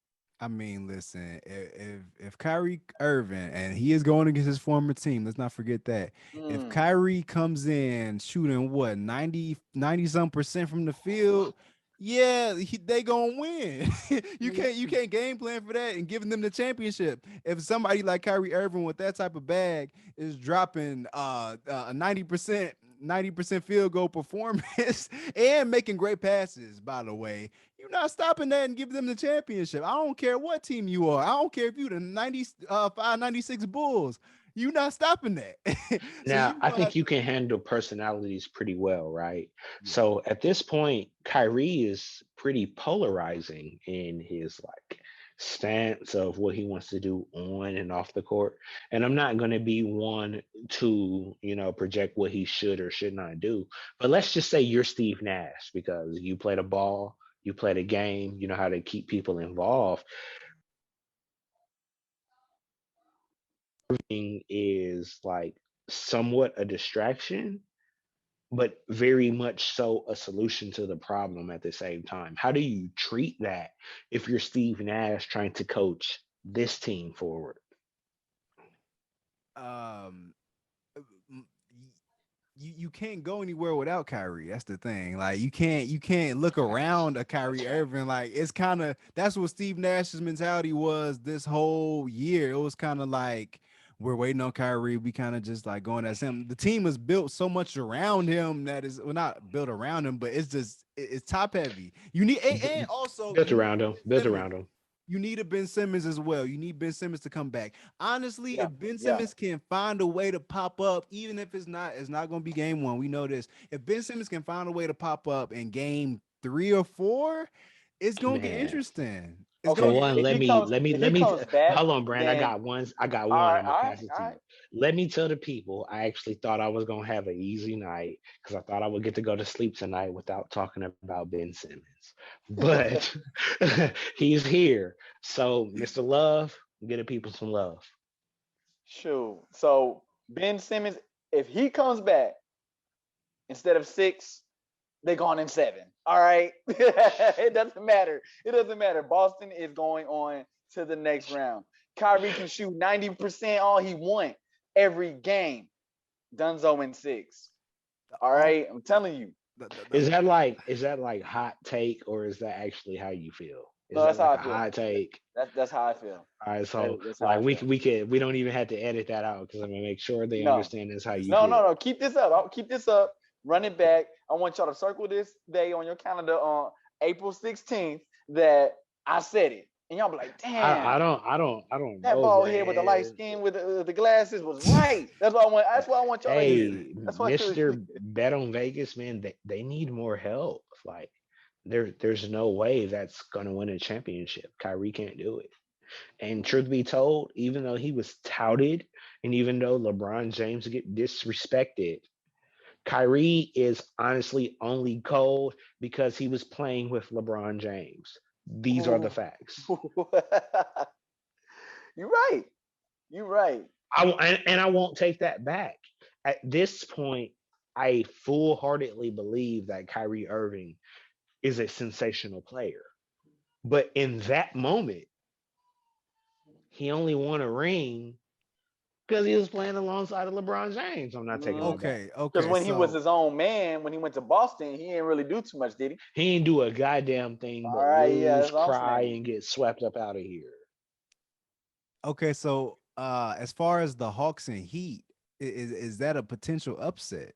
I mean, listen, if Kyrie Irving, and he is going against his former team, let's not forget that. If Mm. Kyrie comes in shooting what 90 some percent from the field, yeah, they gonna win. You can't game plan for that and giving them the championship. If somebody like Kyrie Irving with that type of bag is dropping a 90% field goal performance and making great passes, by the way, you're not stopping that and giving them the championship. I don't care what team you are. I don't care if you're the 95, 96 Bulls. You're not stopping that. So Now, you I gonna think have you to. can handle personalities pretty well, right? Yeah. So at this point, Kyrie is pretty polarizing in his like stance of what he wants to do on and off the court. And I'm not going to be one to, project what he should or should not do. But let's just say you're Steve Nash because you played a ball, you played a game, you know how to keep people involved. Is like somewhat a distraction but very much so a solution to the problem at the same time. How do you treat that if you're Steve Nash trying to coach this team forward? Um, m- you can't go anywhere without Kyrie. That's the thing. Like you can't look around a Kyrie Irving. Like it's kind of that's what Steve Nash's mentality was this whole year. It was kind of like we're waiting on Kyrie. We kind of just like going at him. The team is built so much around him that is well not built around him, but it's just it's top heavy. You need and also Built you need around him, Ben built Simmons. around him. You need a Ben Simmons as well. You need Ben Simmons to come back. Honestly, Yeah, if Ben yeah. Simmons can find a way to pop up, even if it's not going to be game one. We know this. If Ben Simmons can find a way to pop up in game 3 or 4, it's going to get Man. interesting. It's For going Okay, to get one, if let he me comes let me if let he me comes back, hold on, Brand. I then got one. I got all one. right, I'm gonna all right, pass it all to right. you. Let me tell the people. I actually thought I was gonna have an easy night because I thought I would get to go to sleep tonight without talking about Ben Simmons. But he's here. So, Mr. Love, get the people some love. Shoot. So Ben Simmons, if he comes back instead of 6, they're going in 7. All right. It doesn't matter. It doesn't matter. Boston is going on to the next round. Kyrie can shoot 90% all he want every game. Dunzo in 6. All all right. I'm telling you. Is that like hot take or is that actually how you feel? Is No, that that's how like I a feel. hot take? That's how I feel. All right, so That's how like I feel. we don't even have to edit that out because I'm gonna make sure they No, understand that's how it's you no, fine. no, feel. no. Keep this up. I'll keep this up. Run it back. I want y'all to circle this day on your calendar on April 16th that I said it. And y'all be like, I damn, don't I don't I don't that know, bald head with the light Brand. skin with the glasses was right. That's what I want. That's what I want y'all to hear. Yeah. Hey, That's what. Mr. Bet on Vegas, man, they need more help. Like there's no way that's gonna win a championship. Kyrie can't do it. And truth be told, even though he was touted, and even though LeBron James get disrespected, Kyrie is honestly only cold because he was playing with LeBron James. These are the facts. You're right. You're right. And I won't take that back. At this point, I full heartedly believe that Kyrie Irving is a sensational player. But in that moment, he only won a ring because he was playing alongside of LeBron James. I'm not taking Mm-hmm. that back. Okay. Because Okay. when he was So his own man, when he went to Boston, he didn't really do too much, did he? He didn't do a goddamn thing All but right, yeah, lose, that's what I'm cry, saying. and get swept up out of here. as far as the Hawks and Heat, is that a potential upset?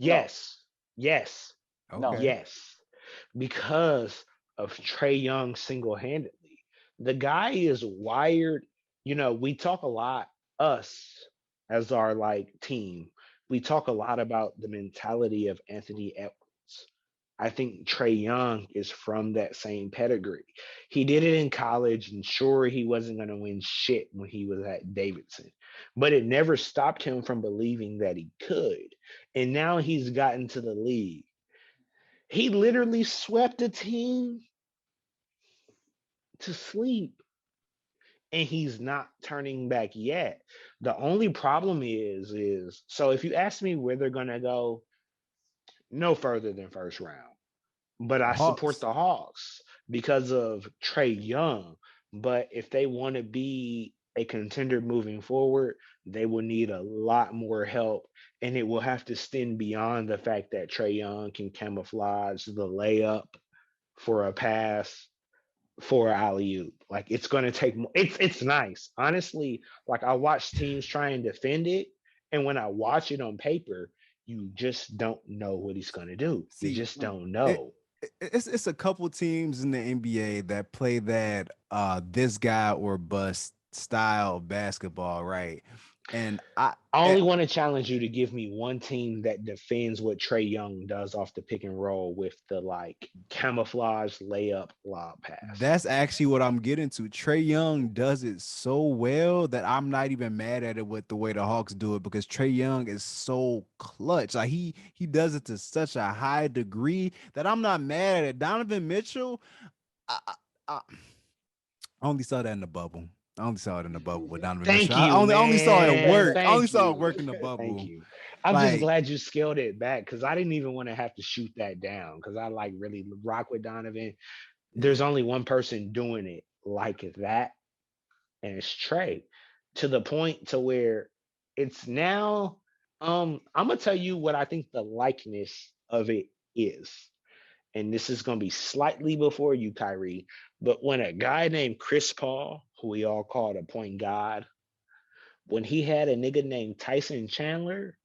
No, Yes, yes, no. Okay. yes. Because of Trey Young single handedly. The guy is wired. We talk a lot, us as our like team, we talk a lot about the mentality of Anthony Edwards. I think Trey Young is from that same pedigree. He did it in college, and sure, he wasn't going to win shit when he was at Davidson, but it never stopped him from believing that he could. And now he's gotten to the league. He literally swept a team to sleep, and he's not turning back yet. The only problem is so if you ask me where they're going to go, no further than first round. But The I support Hawks. the Hawks because of Trey Young. But if they want to be a contender moving forward, they will need a lot more help. And it will have to extend beyond the fact that Trey Young can camouflage the layup for a pass for alley oop. Like it's going to take more. It's nice, honestly. Like I watch teams try and defend it, and when I watch it on paper, you just don't know what he's going to do. You See, just don't it, know. it's a couple teams in the NBA that play that this guy or bust style of basketball, right? And I eh, only want to challenge you to give me one team that defends what Trey Young does off the pick and roll with the like camouflage layup lob pass. that's actually what I'm getting to. Trey Young does it so well that I'm not even mad at it with the way the Hawks do it because Trey Young is so clutch. Like he does it to such a high degree that I'm not mad at it. Donovan Mitchell, I, I, I only saw that in the bubble. I only saw it in the bubble with Donovan Mitchell. Thank I you, only saw it man. work. I only Thank saw it you. work in the Thank bubble. you. I'm just Like, glad you scaled it back because I didn't even want to have to shoot that down because I like really rock with Donovan. There's yeah. only one person doing it like that, and it's Trey. To the point to where it's now I'm gonna tell you what I think the likeness of it is. And this is gonna be slightly before you, Kyrie. But when a guy named Chris Paul, who we all called a point guard, when he had a nigga named Tyson Chandler,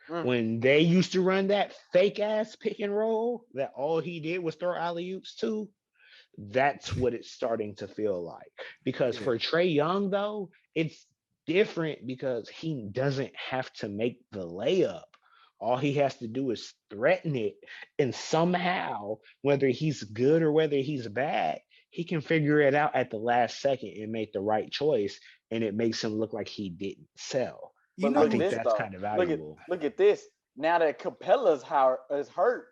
Mm. when they used to run that fake ass pick and roll that all he did was throw alley oops to, that's what it's starting to feel like. Because Yeah. for Trey Young, though, it's different because he doesn't have to make the layup. All he has to do is threaten it. And somehow, whether he's good or whether he's bad, he can figure it out at the last second and make the right choice. And it makes him look like he didn't sell. You But I look at know, think this that's though. kind of valuable. Look at this. Now that Capella's is hurt,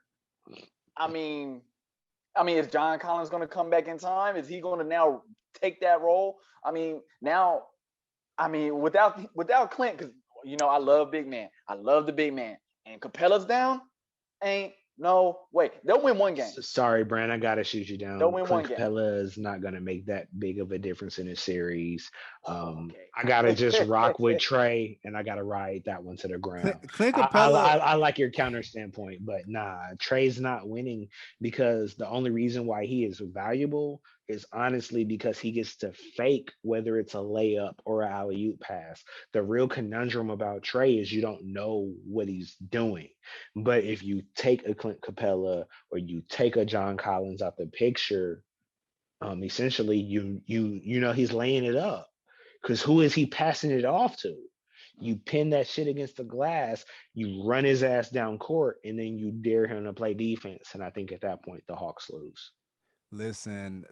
I mean, is John Collins going to come back in time? Is he going to now take that role? Now, without Clint, because I love big man. I love the big man. And Capella's down, ain't no way. They'll win one game. Sorry, Brand, I gotta shoot you They'll down. win one Clint game. Capella is not gonna make that big of a difference in the series. Oh, I gotta just rock with okay. Trey, and I gotta ride that one to the ground. Clint I, Capella. I like your counter standpoint, but nah, Trey's not winning because the only reason why he is valuable is honestly because he gets to fake whether it's a layup or an alley oop pass. The real conundrum about Trey is you don't know what he's doing. But if you take a Clint Capella or you take a John Collins out the picture, essentially you know he's laying it up. Because who is he passing it off to? You pin that shit against the glass, you run his ass down court, and then you dare him to play defense. And I think at that point the Hawks lose. Listen,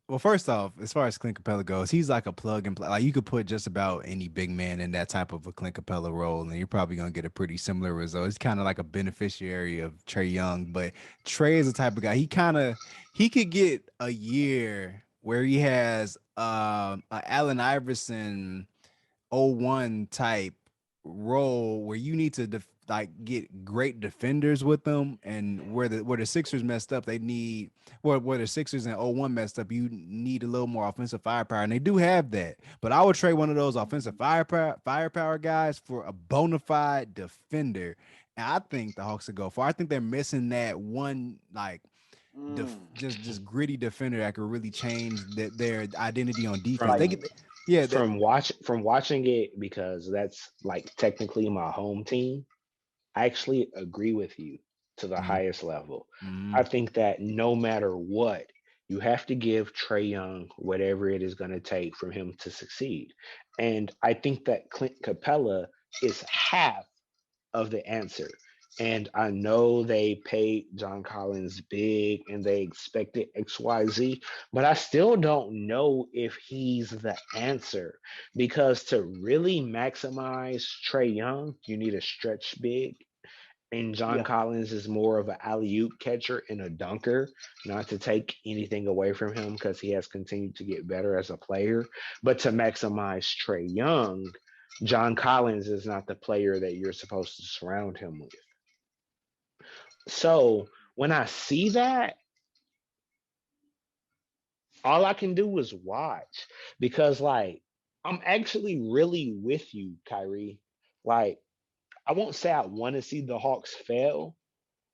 well, first off, as far as Clint Capella goes, he's like a plug and play. Like you could put just about any big man in that type of a Clint Capella role, and you're probably gonna get a pretty similar result. It's kind of like a beneficiary of Trey Young, but Trey is the type of guy he could get a year where he has a Allen Iverson '01 type role where you need to like get great defenders with them, and where the Sixers messed up, they need where the Sixers and '01 messed up, you need a little more offensive firepower, and they do have that. But I would trade one of those offensive firepower guys for a bona fide defender, and I think the Hawks would go for. I think they're missing that one like just gritty defender that could really change their identity on defense. They From get yeah. from watching it, because that's like technically my home team. I actually agree with you to the Mhm, highest level. I mhm. think that no matter what, you have to give Trey Young whatever it is going to take for him to succeed. And I think that Clint Capella is half of the answer. And I know they paid John Collins big and they expected XYZ, but I still don't know if he's the answer because to really maximize Trey Young, you need a stretch big. And John Yeah. Collins is more of an alley oop catcher and a dunker, not to take anything away from him because he has continued to get better as a player. But to maximize Trey Young, John Collins is not the player that you're supposed to surround him with. So when I see that, all I can do is watch because, like, I'm actually really with you, Kyrie. Like, I won't say I want to see the Hawks fail,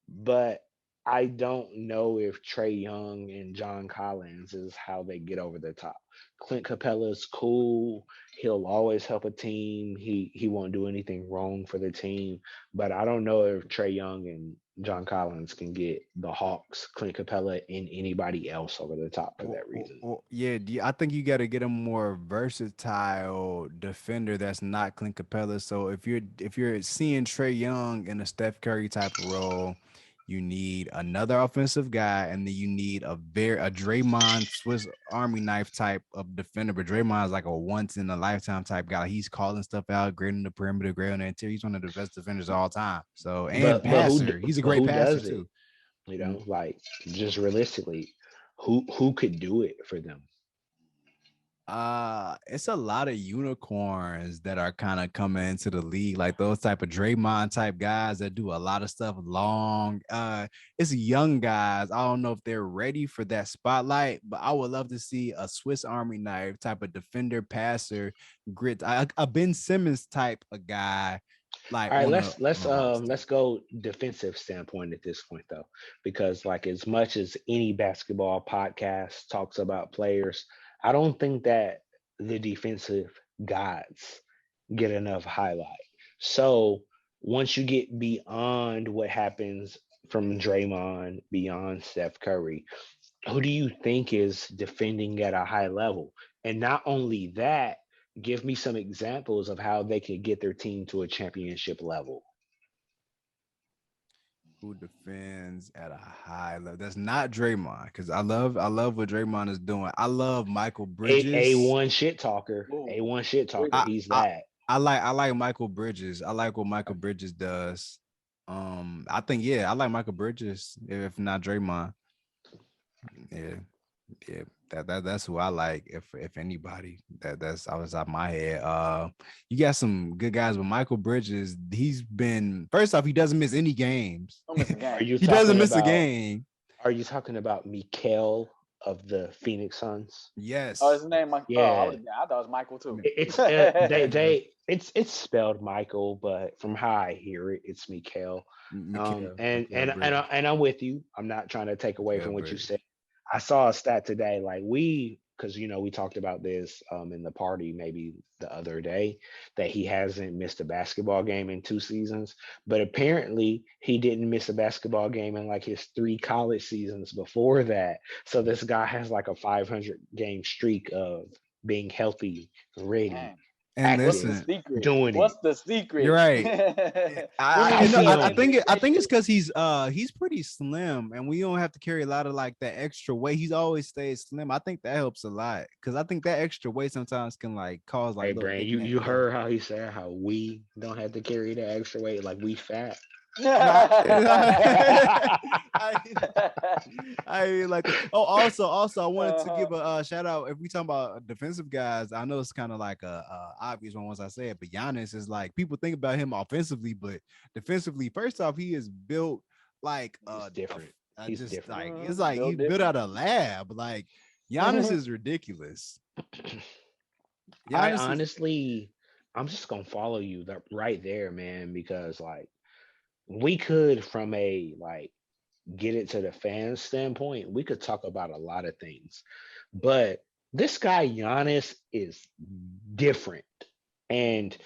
but I don't know if Trey Young and John Collins is how they get over the top. Clint Capella is cool. He'll always help a team. He won't do anything wrong for the team. But I don't know if Trey Young and John Collins can get the Hawks, Clint Capella, and anybody else over the top for that reason. Yeah, I think you got to get a more versatile defender that's not Clint Capella. So if you're seeing Trey Young in a Steph Curry type of role, you need another offensive guy, and then you need a Draymond Swiss Army knife type of defender. But Draymond's like a once in a lifetime type guy. He's calling stuff out, grading the perimeter, grading the interior. He's one of the best defenders of all time. So and But who passer, he's a but great who passer does it? too. You Mm. know, like just realistically, who could do it for them? It's a lot of unicorns that are kind of coming into the league, like those type of Draymond type guys that do a lot of stuff long. It's young guys. I don't know if they're ready for that spotlight, but I would love to see a Swiss Army knife type of defender, passer, grit, a Ben Simmons type of guy, like All right, on let's a roster. let's go defensive standpoint at this point though, because like as much as any basketball podcast talks about players, I don't think that the defensive gods get enough highlight. So once you get beyond what happens from Draymond, beyond Steph Curry, who do you think is defending at a high level? And not only that, give me some examples of how they could get their team to a championship level. Who defends at a high level? That's not Draymond, because I love what Draymond is doing. I love Michael A Bridges. one shit talker, Whoa. A1 shit talker. I, He's I that. I like Michael Bridges. I like what Michael Bridges does. I think I like Michael Bridges, if not Draymond. Yeah, yeah. That's who I like. If anybody, that's I was out my head. You got some good guys, but Michael Bridges, he's been first off, he doesn't miss any games. Don't miss a Are game. you He doesn't talking miss a about? game. Are you talking about Mikael of the Phoenix Suns? Oh, Yes. his name Mike. Oh, Yeah, I thought it was Michael too. it's it's spelled Michael, but from how I hear it, it's Mikael. Mikael Bridges. And I'm with you. I'm not trying to take away Mikael from what you Bridges. said. I saw a stat today, like because we talked about this in the party maybe the other day that he hasn't missed a basketball game in 2 seasons, but apparently he didn't miss a basketball game in like his 3 college seasons before that. So this guy has like a 500 game streak of being healthy, ready, Dang. And What's the active, listen, secret? doing it. What's the you're secret? right. We need I to No, see see him I him. in think I that think it's shit. because he's pretty slim, and we don't have to carry a lot of like that extra weight. He's always stays slim. I think that helps a lot because I think that extra weight sometimes can like cause like Hey, little Brand, ignorant. you heard how he said how we don't have to carry the extra weight, like we fat. No, I I, I like that. Oh, also, I wanted to give a shout out. If we talk about defensive guys, I know it's kind of like a obvious one once I say it, but Giannis is like people think about him offensively, but defensively, first off, he is built like He's different. He's just different. like it's like Built he built different. out a lab. Like Giannis is ridiculous. I Giannis is honestly, I'm just gonna follow you right there, man, because like we could from a like get it to the fans standpoint, we could talk about a lot of things. But this guy Giannis is different. And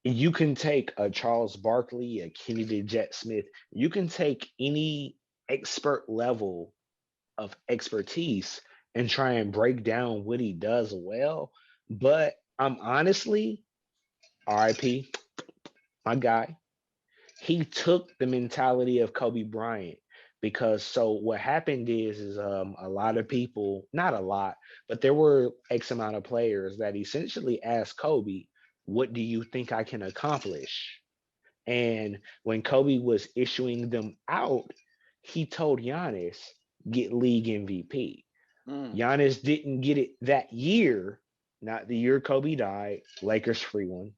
you can take a Charles Barkley, a Kennedy Jet Smith, you can take any expert level of expertise and try and break down what he does well. But I'm honestly, RIP, my guy, he took the mentality of Kobe Bryant because so what happened is a lot of people, not a lot, but there were X amount of players that essentially asked Kobe, "What do you think I can accomplish?" And when Kobe was issuing them out, he told Giannis, "Get league MVP." Mm. Giannis didn't get it that year, not the year Kobe died. Lakers free one.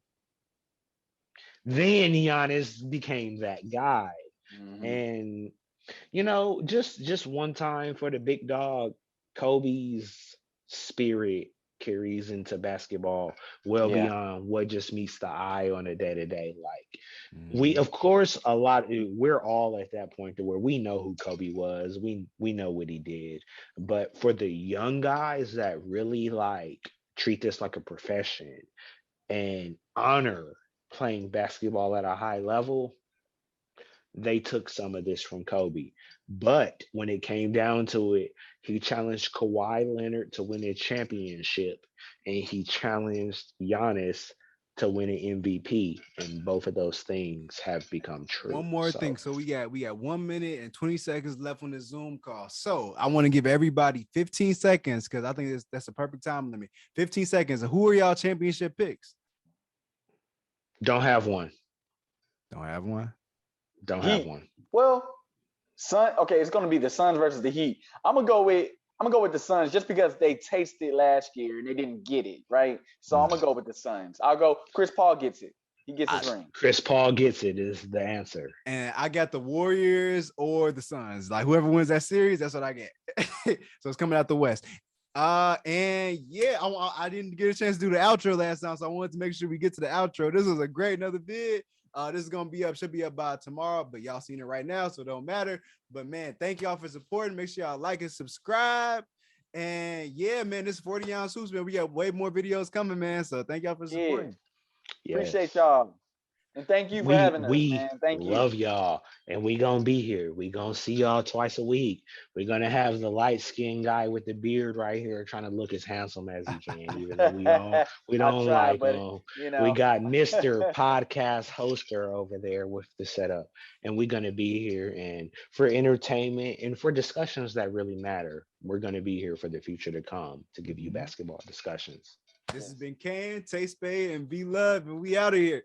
Then Giannis became that guy. Mhm. And just one time for the big dog, Kobe's spirit carries into basketball well Yeah. beyond what just meets the eye on a day to day. Like we, Mhm. of course, we're all at that point to where we know who Kobe was. We know what he did. But for the young guys that really like treat this like a profession and honor playing basketball at a high level, they took some of this from Kobe. But when it came down to it, he challenged Kawhi Leonard to win a championship, and he challenged Giannis to win an MVP. And both of those things have become true. One more So thing. So we got 1 minute and 20 seconds left on the Zoom call. So I want to give everybody 15 seconds because I think that's a perfect time limit. 15 seconds. Who are y'all championship picks? don't have one. Don't have one. Don't have Heat. one. Well, Sun. Okay, it's gonna be the Suns versus the Heat. I'm gonna go with the Suns just because they tasted last year and they didn't get it, right? So I'm gonna go with the Suns. I'll go. Chris Paul gets it. He gets his ring. Chris Paul gets it is the answer. And I got the Warriors or the Suns. Like whoever wins that series, that's what I get. So it's coming out the West. And yeah, I didn't get a chance to do the outro last time, so I wanted to make sure we get to the outro. This was a great another vid. This is gonna be up, should be up by tomorrow, but y'all seen it right now, so it don't matter. But man, thank y'all for supporting. Make sure y'all like and subscribe. And yeah, man, this 40 ounce hoops, man. We got way more videos coming, man. So thank y'all for Yeah. supporting. Appreciate Yes. y'all. And thank you for we having us, we man. Thank you. love y'all, and we gonna be here. We gonna see y'all twice a week. We're gonna have the light skinned guy with the beard right here trying to look as handsome as he can, even though we I don't try, like but him. you We know. got Mr. Podcast Hoster over there with the setup, and we're gonna be here and for entertainment and for discussions that really matter. We're gonna be here for the future to come to give you Mhm. basketball discussions. This has Yes. been Kane, Tay Spade, and V Love, and we out of here.